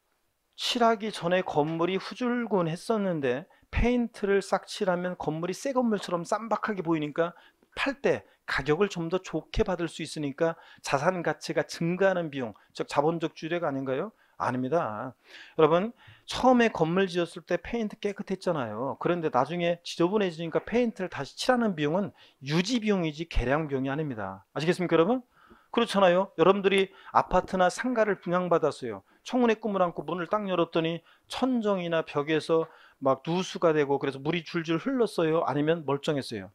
칠하기 전에 건물이 후줄근했었는데 페인트를 싹 칠하면 건물이 새 건물처럼 쌈박하게 보이니까 팔 때 가격을 좀 더 좋게 받을 수 있으니까 자산 가치가 증가하는 비용, 즉 자본적 주택 아닌가요? 아닙니다. 여러분, 처음에 건물 지었을 때 페인트 깨끗했잖아요. 그런데 나중에 지저분해지니까 페인트를 다시 칠하는 비용은 유지 비용이지 개량 비용이 아닙니다. 아시겠습니까, 여러분? 그렇잖아요. 여러분들이 아파트나 상가를 분양받았어요. 청운의 꿈을 안고 문을 딱 열었더니 천정이나 벽에서 막 누수가 되고 그래서 물이 줄줄 흘렀어요? 아니면 멀쩡했어요?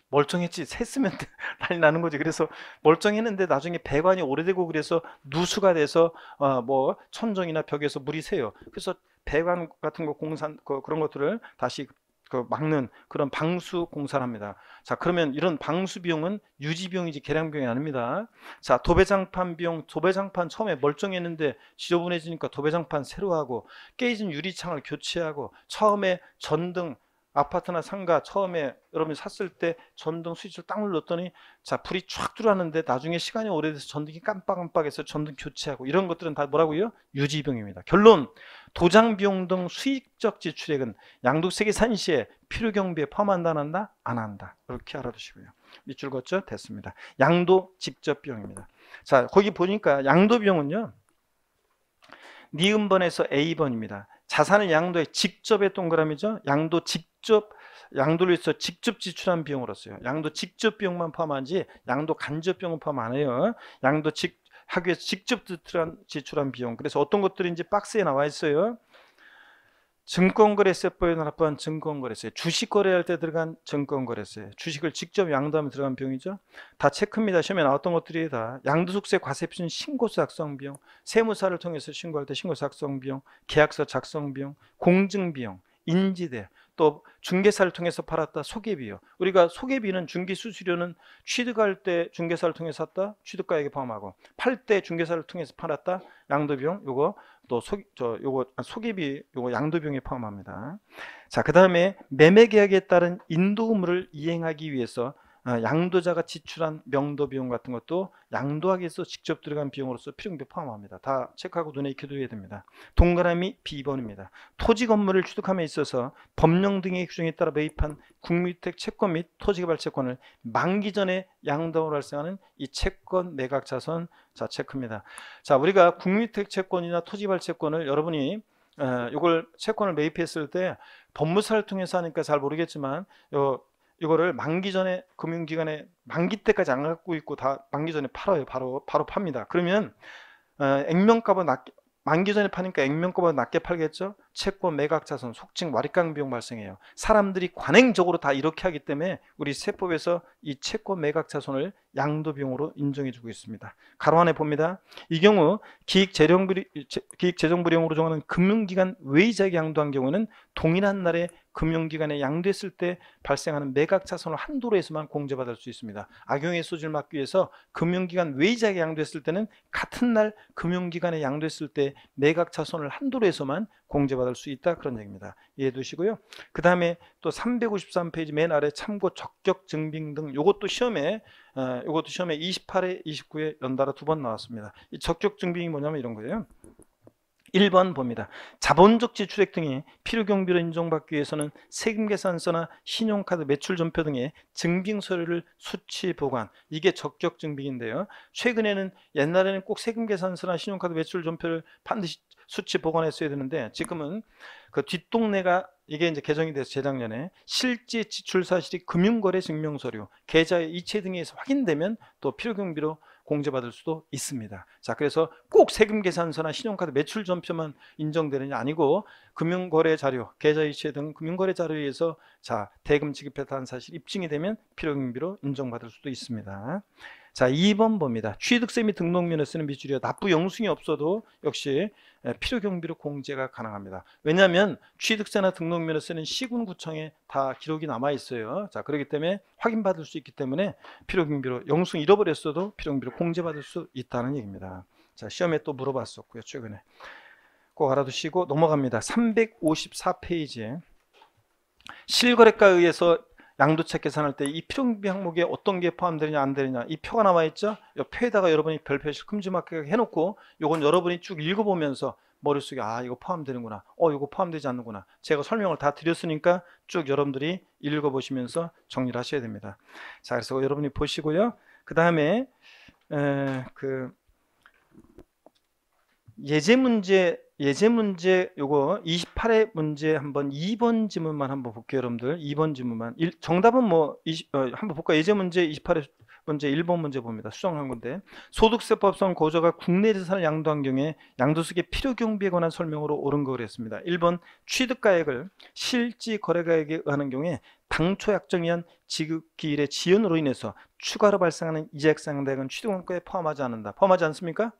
멀쩡했지. 샜으면 난리 나는 거지. 그래서 멀쩡했는데 나중에 배관이 오래되고 그래서 누수가 돼서 뭐 천정이나 벽에서 물이 새요. 그래서 배관 같은 거 그런 것들을 다시 막는 그런 방수 공사를 합니다. 자, 그러면 이런 방수 비용은 유지 비용이지 개량 비용이 아닙니다. 자, 도배장판 비용, 도배장판 처음에 멀쩡했는데 지저분해지니까 도배장판 새로 하고, 깨진 유리창을 교체하고, 처음에 전등, 아파트나 상가 처음에 여러분이 샀을 때 전등 스위치를 딱 눌렀더니 자, 불이 쫙 들어왔는데 나중에 시간이 오래돼서 전등이 깜빡깜빡해서 전등 교체하고, 이런 것들은 다 뭐라고요? 유지비용입니다. 결론, 도장 비용 등 수익적 지출액은 양도세계 산시에 필요경비에 포함한다 안 한다? 안 한다. 이렇게 알아두시고요. 밑줄 걷죠? 됐습니다. 양도 직접 비용입니다. 자, 거기 보니까 양도 비용은요, 니은번에서 A번입니다. 자산을 양도해 직접의 동그라미죠. 양도를 위해서 직접 지출한 비용으로서요. 양도 직접 비용만 포함하지 양도 간접 비용은 포함 안 해요. 양도 하기 위해서 직접 지출한 비용. 그래서 어떤 것들인지 박스에 나와 있어요. 증권거래세법에 나라법한 증권거래세, 주식 거래할 때 들어간 증권거래세, 주식을 직접 양도하면 들어간 비용이죠. 다 체크입니다. 시험에 나왔던 것들이 다 양도소득세 과세표준 신고서 작성 비용, 세무사를 통해서 신고할 때 신고서 작성 비용, 계약서 작성 비용, 공증 비용, 인지대, 또 중개사를 통해서 팔았다 소개비요. 우리가 소개비는 중개 수수료는 취득할 때 중개사를 통해서 샀다 취득가액에 포함하고, 팔 때 중개사를 통해서 팔았다 양도비용, 요거 또 소개비, 요거 양도비용에 포함합니다. 자, 그다음에 매매 계약에 따른 인도 의무를 이행하기 위해서 양도자가 지출한 명도 비용 같은 것도 양도하기 위해서 직접 들어간 비용으로서 필요금비 포함합니다. 다 체크하고 눈에 익혀둬야 됩니다. 동그라미 B번입니다. 토지 건물을 취득함에 있어서 법령 등의 규정에 따라 매입한 국민주택 채권 및 토지개발 채권을 만기 전에 양도로 발생하는 이 채권 매각 자선, 자 체크입니다. 자, 우리가 국민주택 채권이나 토지개발 채권을 여러분이 이걸 채권을 매입했을 때 법무사를 통해서 하니까 잘 모르겠지만 이거를 만기 전에 금융기관에 만기 때까지 안 갖고 있고 다 만기 전에 팔아요. 바로 팝니다. 그러면 액면가보다 낮게, 만기 전에 파니까 액면가보다 낮게 팔겠죠. 채권 매각 자선, 속칭 와리깡 비용 발생해요. 사람들이 관행적으로 다 이렇게 하기 때문에 우리 세법에서 이 채권 매각 자선을 양도 비용으로 인정해 주고 있습니다. 가로 안에 봅니다. 이 경우 기획재정부령으로 정하는 금융기관 외의자에게 양도한 경우는 동일한 날에 금융기관에 양도했을 때 발생하는 매각 자선을 한도로 해서만 공제받을 수 있습니다. 악용의 소지를 막기 위해서 금융기관 외의자에게 양도했을 때는 같은 날 금융기관에 양도했을 때 매각 자선을 한도로 해서만 공제받을 수 있다, 그런 얘기입니다. 이해해 두시고요. 그 다음에 또 353페이지 맨 아래 참고 적격 증빙 등 이것도 시험에 28회 29회 연달아 2번 나왔습니다. 이 적격 증빙이 뭐냐면 이런 거예요. 1번 봅니다. 자본적 지출액 등이 필요경비로 인정받기 위해서는 세금계산서나 신용카드 매출전표 등의 증빙서류를 수치 보관, 이게 적격 증빙인데요. 최근에는, 옛날에는 꼭 세금계산서나 신용카드 매출전표를 반드시 수치 보관했어야 되는데, 지금은 그 뒷동네가 이게 이제 개정이 돼서 재작년에 실제 지출 사실이 금융거래 증명서류, 계좌의 이체 등에서 확인되면 또 필요경비로 공제받을 수도 있습니다. 자, 그래서 꼭 세금계산서나 신용카드 매출전표만 인정되느냐 아니고 금융거래 자료, 계좌이체 등 금융거래 자료에 의해서 자 대금 지급했다는 사실이 입증이 되면 필요경비로 인정받을 수도 있습니다. 자, 2번 봅니다. 취득세 및 등록면에 쓰는 빚줄이요, 납부 영수증이 없어도 역시 필요경비로 공제가 가능합니다. 왜냐하면 취득세나 등록면에 쓰는 시군구청에 다 기록이 남아 있어요. 자, 그렇기 때문에 확인받을 수 있기 때문에 필요경비로, 영수증 잃어버렸어도 필요경비로 공제받을 수 있다는 얘기입니다. 자, 시험에 또 물어봤었고요, 최근에. 꼭 알아두시고 넘어갑니다. 354페이지에 실거래가에 의해서 양도책 계산할 때 이 필요경비 항목에 어떤 게 포함되느냐 안 되느냐, 이 표가 나와 있죠. 이 표에다가 여러분이 별표시 큼지막하게 해놓고 요건 여러분이 쭉 읽어보면서 머릿속에 이거 포함되는구나, 이거 포함되지 않는구나, 제가 설명을 다 드렸으니까 쭉 여러분들이 읽어보시면서 정리를 하셔야 됩니다. 자, 그래서 여러분이 보시고요. 그 다음에 예제 문제 요거 28회 문제 한번 2번 지문만 한번 볼게요, 여러분들. 2번 지문만. 정답은 한번 볼까요? 예제 문제 28회 문제 1번 문제 봅니다. 수정한 건데, 소득세법상 고저가 국내 재산을 양도한 경우에 양도세의 필요경비에 관한 설명으로 옳은 거 그랬습니다. 1번 취득가액을 실지 거래가액에 의하는 경우에 당초 약정에 의한 지급기일의 지연으로 인해서 추가로 발생하는 이자액 상당액은 취득원가에 포함하지 않는다. 포함하지 않습니까?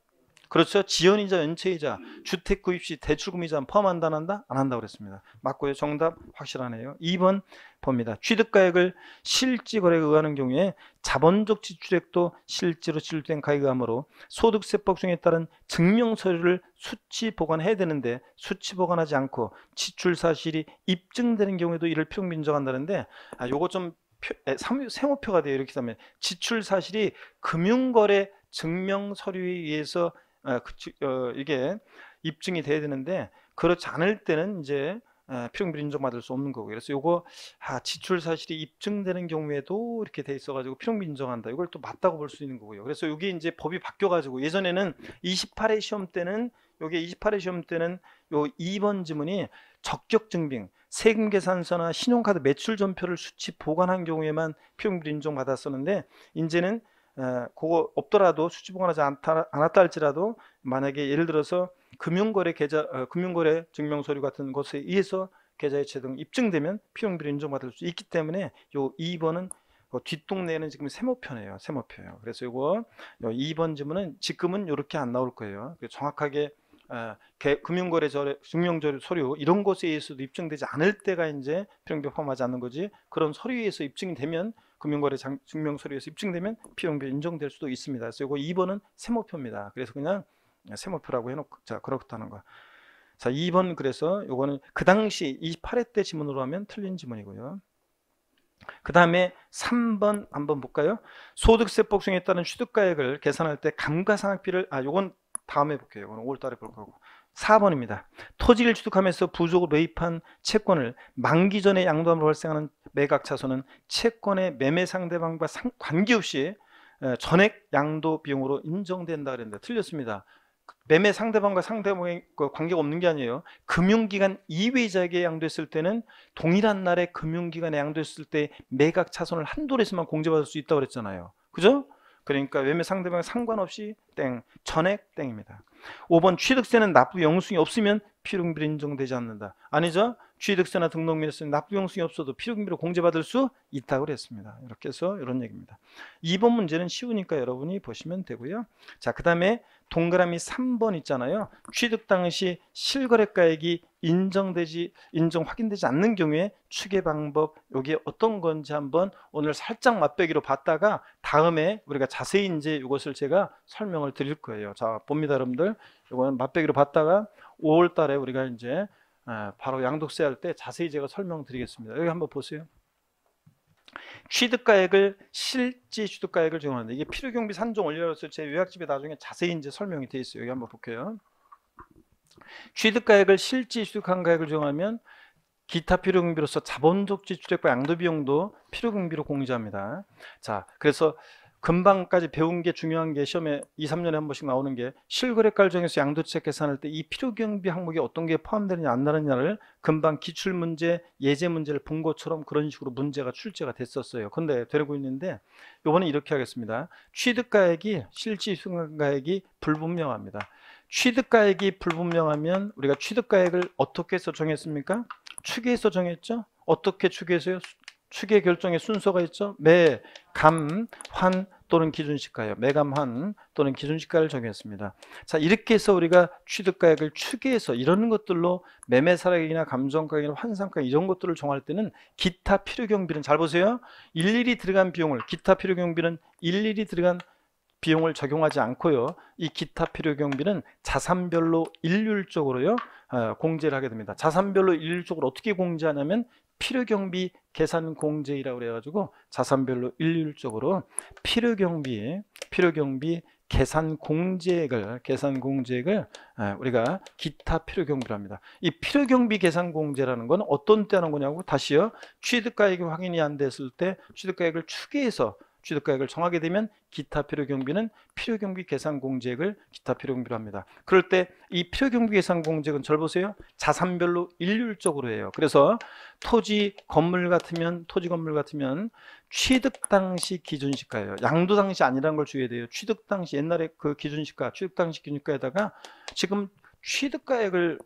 그렇죠. 지연이자 연체이자 주택 구입 시 대출금이자 포함한다 안 한다? 안 한다고 그랬습니다. 맞고요. 정답 확실하네요. 2번 봅니다. 취득가액을 실지 거래에 의하는 경우에 자본적 지출액도 실제로 지출된 가액에 의하므로 소득세법 중에 따른 증명서류를 수치 보관해야 되는데 수치 보관하지 않고 지출 사실이 입증되는 경우에도 이를 필요경비 인정한다는데, 요거 좀 세모표가 돼요. 이렇게 하면 지출 사실이 금융거래 증명서류에 의해서 이게 입증이 돼야 되는데, 그렇지 않을 때는 이제 필요경비 인정받을 수 없는 거고, 그래서 요거 지출 사실이 입증되는 경우에도 이렇게 돼 있어가지고 필요경비 인정한다, 이걸 또 맞다고 볼 수 있는 거고요. 그래서 여기 이제 법이 바뀌어가지고 예전에는 28회 시험 때는 요 2번 지문이 적격 증빙, 세금계산서나 신용카드 매출전표를 수치 보관한 경우에만 필요경비 인정받았었는데, 이제는 그거 없더라도 수치 보관하지 않았다 할지라도 만약에 예를 들어서 금융거래 금융거래 증명서류 같은 것에 의해서 계좌이체 등 입증되면 필요경비를 인정받을 수 있기 때문에 요 2번은 뒷동네는 지금 세모표네요. 세모표예요. 그래서 요거 2번 지문은 지금은 이렇게 안 나올 거예요. 정확하게 금융거래 증명서류 이런 것에 의해서도 입증되지 않을 때가 이제 필요경비에 포함하지 않는 거지, 그런 서류에서 입증이 되면 금융거래 증명서류에서 입증되면 필요경비 인정될 수도 있습니다. 그래서 이거 2번은 세모표입니다. 그래서 그냥 세모표라고 해놓고 자 그렇다는 거. 자 2번 그래서 요거는 그 당시 28회 때 지문으로 하면 틀린 지문이고요. 그 다음에 3번 한번 볼까요? 소득세 복송에 따른 취득가액을 계산할 때 감가상각비를 요건 다음에 볼게요. 이건 5월달에 볼 거고. 4번입니다. 토지를 취득하면서 부족으로 매입한 채권을 만기 전에 양도함으로 발생하는 매각차손은 채권의 매매 상대방과 관계없이 전액 양도 비용으로 인정된다 그랬는데 틀렸습니다. 매매 상대방과 상대방의 관계가 없는 게 아니에요. 금융기관 이외자에게 양도했을 때는 동일한 날에 금융기관에 양도했을 때 매각 차손을 한도에서만 공제받을 수 있다고 그랬잖아요. 그죠? 그러니까 매매 상대방 상관없이 땡, 전액 땡입니다. 5번 취득세는 납부 영수증이 없으면 필요경비로 인정되지 않는다. 아니죠? 취득세나 등록민에서 납부 영수증이 없어도 필요경비로 공제받을 수 있다고 그랬습니다. 이렇게 해서 이런 얘기입니다. 2번 문제는 쉬우니까 여러분이 보시면 되고요. 자, 그 다음에 동그라미 3번 있잖아요. 취득 당시 실거래가액이 확인되지 않는 경우에 추계 방법, 여기 어떤 건지 한번 오늘 살짝 맛보기로 봤다가 다음에 우리가 자세히 이제 이것을 제가 설명을 드릴 거예요. 자, 봅니다, 여러분들. 이거는 맛보기로 봤다가 5월 달에 우리가 이제 바로 양도세 할 때 자세히 제가 설명드리겠습니다. 여기 한번 보세요. 취득가액을 실지 취득가액을 적용하는데 이게 필요경비 산정 원료로서 제 요약집에 나중에 자세히 이제 설명이 되어 있어요. 여기 한번 볼게요. 취득가액을 실지 취득한 가액을 적용하면 기타 필요경비로서 자본적 지출액과 양도비용도 필요경비로 공제합니다. 자, 그래서 금방까지 배운 게 중요한 게 시험에 2, 3년에 한 번씩 나오는 게 실거래가를 정해서 양도책 계산할 때 이 필요경비 항목이 어떤 게 포함되느냐 안 나느냐를 금방 기출문제, 예제 문제를 본 것처럼 그런 식으로 문제가 출제가 됐었어요. 근데 되고 있는데 요번에 이렇게 하겠습니다. 취득가액이 실지 수강가액이 불분명합니다. 취득가액이 불분명하면 우리가 취득가액을 어떻게 해서 정했습니까? 추계해서 정했죠. 어떻게 추계해서요? 추계 결정의 순서가 있죠. 매, 감, 환 또는 기준시가요. 매감환 또는 기준시가를 정했습니다. 자, 이렇게 해서 우리가 취득가액을 추계해서 이런 것들로 매매사락액이나 감정가액이나 환상가액 이런 것들을 정할 때는 기타 필요경비는 잘 보세요. 일일이 들어간 비용을 기타 필요경비는 일일이 들어간 비용을 적용하지 않고요. 이 기타 필요경비는 자산별로 일률적으로요 공제를 하게 됩니다. 자산별로 일률적으로 어떻게 공제하냐면 필요경비 계산 공제이라고 그래가지고 자산별로 일률적으로 필요경비 계산 공제액을 우리가 기타 필요경비로 합니다. 이 필요경비 계산 공제라는 건 어떤 때 하는 거냐고 다시요. 취득가액이 확인이 안 됐을 때 취득가액을 추계해서 취득가액을 정하게 되면 기타 필요경비는 필요경비 계산 공제액을 기타 필요경비로 합니다. 그럴 때 이 필요경비 계산 공제액은 잘 보세요. 자산별로 일률적으로 해요. 그래서 토지 건물 같으면 취득 당시 기준시가예요. 양도 당시 아니라는 걸 주의해야 돼요. 취득 당시 옛날에 그 기준시가 취득 당시 기준시가에다가 지금 취득가액을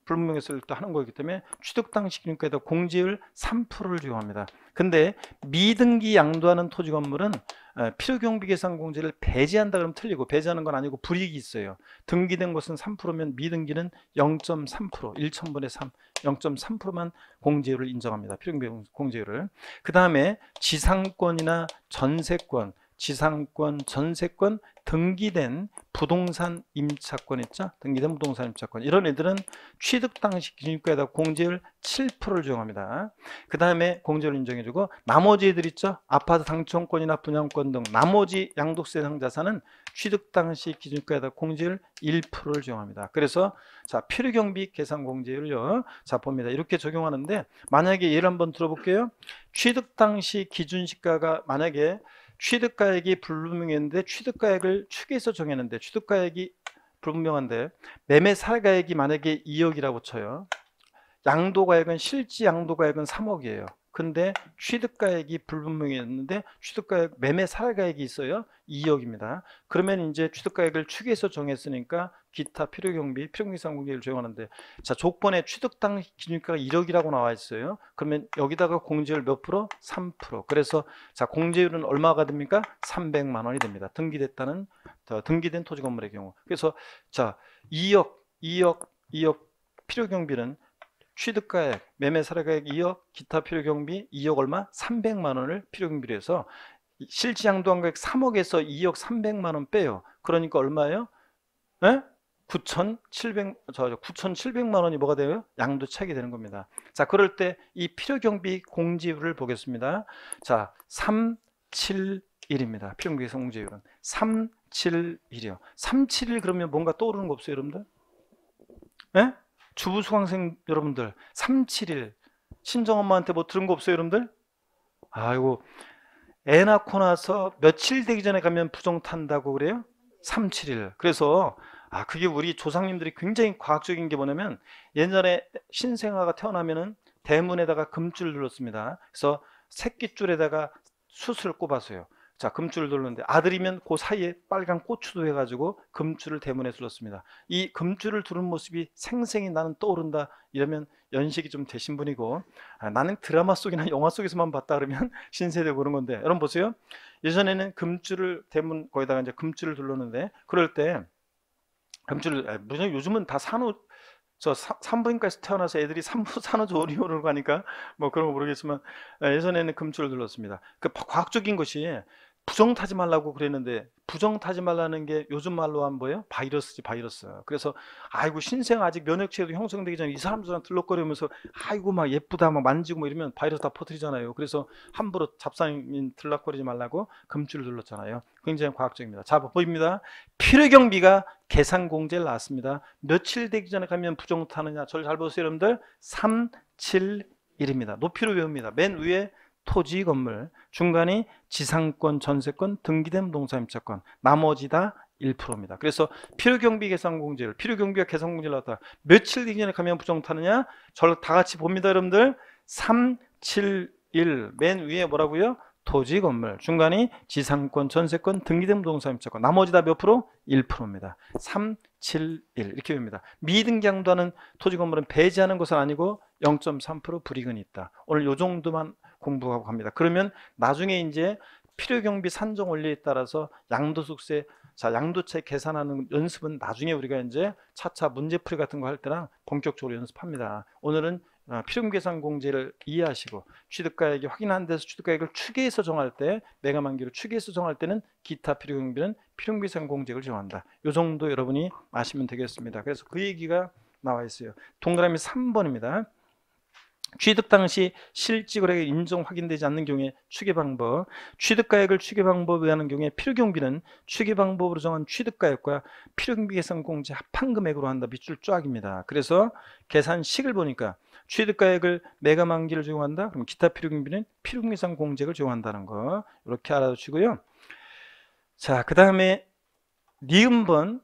불분명했을 때 하는 거기 때문에 취득 당시 기준가에다 공제율 3%를 적용합니다. 근데 미등기 양도하는 토지 건물은 필요경비 계산 공제를 배제한다 그러면 틀리고, 배제하는 건 아니고 불이익이 있어요. 등기된 것은 3%면 미등기는 0.3%, 1000분의 3, 0.3%만 공제율을 인정합니다. 필요경비 공제율을. 그 다음에 지상권이나 전세권, 전세권, 등기된 부동산 임차권 있죠? 등기된 부동산 임차권. 이런 애들은 취득 당시 기준가에다 공제율 7%를 적용합니다. 그 다음에 공제를 인정해주고, 나머지 애들 있죠? 아파트 당첨권이나 분양권 등 나머지 양도세 상자산은 취득 당시 기준가에다 공제율 1%를 적용합니다. 그래서 자, 필요경비 계산 공제율요. 자, 봅니다. 이렇게 적용하는데, 만약에 예를 한번 들어볼게요. 취득 당시 기준시가가 만약에 취득가액이 불분명했는데 취득가액을 추계해서 정했는데 취득가액이 불분명한데 매매 사가액이 만약에 2억이라고 쳐요. 양도가액은 실지 양도가액은 3억이에요. 근데 취득가액이 불분명했는데 취득가액 매매 사가액이 있어요. 2억입니다. 그러면 이제 취득가액을 추계해서 정했으니까 기타 필요경비, 필요경비상공제를 적용하는데, 자, 조건에 취득당 기준가가 1억이라고 나와 있어요. 그러면 여기다가 공제율 몇 프로? 3%. 그래서 자, 공제율은 얼마가 됩니까? 300만 원이 됩니다. 등기된 토지 건물의 경우. 그래서 자, 2억 필요경비는 취득가액, 매매 사례가액 2억, 기타 필요경비 2억 얼마? 300만 원을 필요경비로 해서 실지 양도한가액 3억에서 2억 300만 원 빼요. 그러니까 얼마예요? 예? 9,700만 원이 뭐가 돼요? 양도차익이 되는 겁니다. 자, 그럴 때 이 필요경비 공제율을 보겠습니다. 자, 371입니다. 필요경비 공제율은 371이요. 371 그러면 뭔가 떠오르는 거 없어요, 여러분들? 예? 주부 수강생 여러분들, 371 친정엄마한테 뭐 들은 거 없어요, 여러분들? 아이고, 애 낳고 나서 며칠 되기 전에 가면 부정 탄다고 그래요? 371. 그래서 그게 우리 조상님들이 굉장히 과학적인 게 뭐냐면, 옛날에 신생아가 태어나면은 대문에다가 금줄을 눌렀습니다. 그래서 새끼줄에다가 숯을 꼽았어요. 자, 금줄을 눌렀는데 아들이면 그 사이에 빨간 고추도 해가지고 금줄을 대문에 둘렀습니다. 이 금줄을 두른 모습이 생생히 나는 떠오른다 이러면 연식이 좀 되신 분이고, 나는 드라마 속이나 영화 속에서만 봤다 그러면 신세대 그런 건데, 여러분 보세요. 예전에는 금줄을 대문 거기다가 이제 금줄을 둘렀는데, 그럴 때 금줄을 무슨 요즘은 다 산부인과에서 태어나서 애들이 산후조리원으로 가니까 뭐 그런 거 모르겠지만, 예전에는 금줄을 둘렀습니다. 그 과학적인 것이 부정 타지 말라고 그랬는데, 부정 타지 말라는 게 요즘 말로 하면 뭐예요? 바이러스지, 바이러스. 그래서 아이고, 신생 아직 면역체계도 형성되기 전에 이 사람들은 들럭거리면서 아이고 막 예쁘다 막 만지고 뭐 이러면 바이러스 다 퍼뜨리잖아요. 그래서 함부로 잡상인 들락거리지 말라고 금줄을 눌렀잖아요. 굉장히 과학적입니다. 자, 보입니다. 필요경비가 계산공제를 나왔습니다. 며칠 되기 전에 가면 부정 타느냐? 저를 잘 보세요, 여러분들. 371입니다. 높이로 외웁니다. 맨 위에 토지 건물, 중간이 지상권, 전세권, 등기된 부동산 임차권, 나머지 다 1%입니다. 그래서 필요경비 계산공제율, 필요경비가 계산공제를 나왔다. 며칠 뒤 전에 가면 부정 타느냐? 저를 다 같이 봅니다, 여러분들. 371. 맨 위에 뭐라고요? 토지 건물, 중간이 지상권, 전세권, 등기된 부동산 임차권, 나머지 다 몇 프로? 1%입니다. 371 이렇게 됩니다. 미등기양도하는 토지 건물은 배제하는 것은 아니고 0.3% 불이익은 있다. 오늘 요 정도만 공부하고 갑니다. 그러면 나중에 이제 필요경비 산정 원리에 따라서 양도소득세, 자, 양도차익 계산하는 연습은 나중에 우리가 이제 차차 문제풀이 같은 거 할 때랑 본격적으로 연습합니다. 오늘은 필요경비 계산공제를 이해하시고, 취득가액이 확인한 데서 취득가액을 추계해서 정할 때, 매각만기로 추계해서 정할 때는 기타 필요경비는 필요경비 계산공제를 정한다. 이 정도 여러분이 아시면 되겠습니다. 그래서 그 얘기가 나와 있어요. 동그라미 3번입니다. 취득 당시 실지거래액 인정 확인되지 않는 경우에 추계 방법, 취득가액을 추계 방법에 의하는 경우에 필요경비는 추계 방법으로 정한 취득가액과 필요경비 계산공제 합한 금액으로 한다. 밑줄 쫙입니다. 그래서 계산식을 보니까 취득가액을 매각만기를 적용한다. 그럼 기타 필요경비는 필요경비 계산공제를 적용한다는 거 이렇게 알아두시고요. 자, 그 다음에 니은번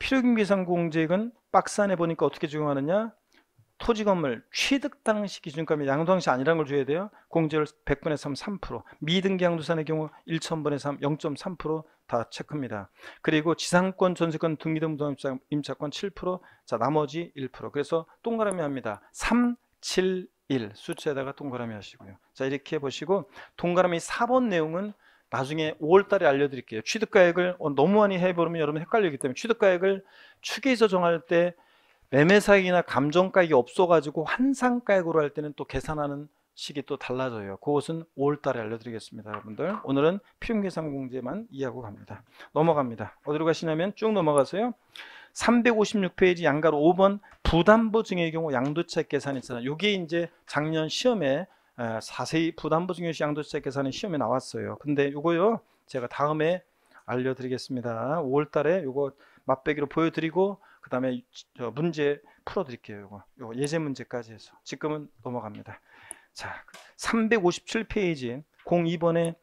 필요경비 계산공제액은 박스 안에 보니까 어떻게 적용하느냐? 토지 건물 취득 당시 기준가면 양도 당시 아니라는 걸 줘야 돼요. 공제율 100분의 3 3%, 미등기 양도산의 경우 1000분의 3 0.3% 다 체크입니다. 그리고 지상권, 전세권, 등기된 부동산 임차권 7%, 자, 나머지 1%. 그래서 동그라미 합니다. 371 숫자에다가 동그라미 하시고요. 자, 이렇게 보시고, 동그라미 4번 내용은 나중에 5월달에 알려드릴게요. 취득가액을 너무 많이 해버리면 여러분 헷갈리기 때문에, 취득가액을 추계해서 정할 때 매매사익이나 감정가액이 없어가지고 환산가액으로 할 때는 또 계산하는 식이 또 달라져요. 그것은 5월달에 알려드리겠습니다, 여러분들. 오늘은 필요계산공제만 이해하고 갑니다. 넘어갑니다. 어디로 가시냐면 쭉 넘어가세요. 356페이지 양가로 5번 부담보증의 경우 양도차익 계산 있잖아요. 이게 이제 작년 시험에 자세히 부담보증의 양도차익 계산이 시험에 나왔어요. 근데 이거요, 제가 다음에 알려드리겠습니다. 5월달에 이거 맛배기로 보여드리고, 그 다음에 문제 풀어드릴게요. 요거 예제 문제까지 해서. 지금은 넘어갑니다. 자, 357페이지 02번에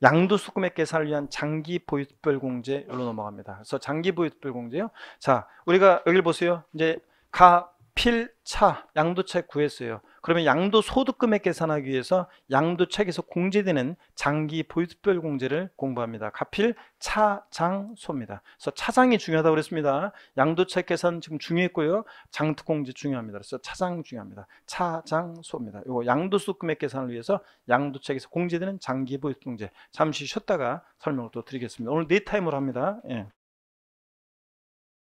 양도소금액 계산을 위한 장기 보유특별 공제, 여기로 넘어갑니다. 그래서 장기 보유특별 공제요. 자, 우리가 여기를 보세요. 이제 가, 필, 차, 양도차익 구했어요. 그러면 양도소득 금액 계산하기 위해서 양도책에서 공제되는 장기 보유특별 공제를 공부합니다. 가필 차장소입니다. 그래서 차장이 중요하다고 그랬습니다. 양도책 계산 지금 중요했고요. 장특 공제 중요합니다. 그래서 차장 중요합니다. 차장소입니다. 이거 양도소득 금액 계산을 위해서 양도책에서 공제되는 장기 보유특별 공제. 잠시 쉬었다가 설명을 또 드리겠습니다. 오늘 네 타임으로 합니다. 예.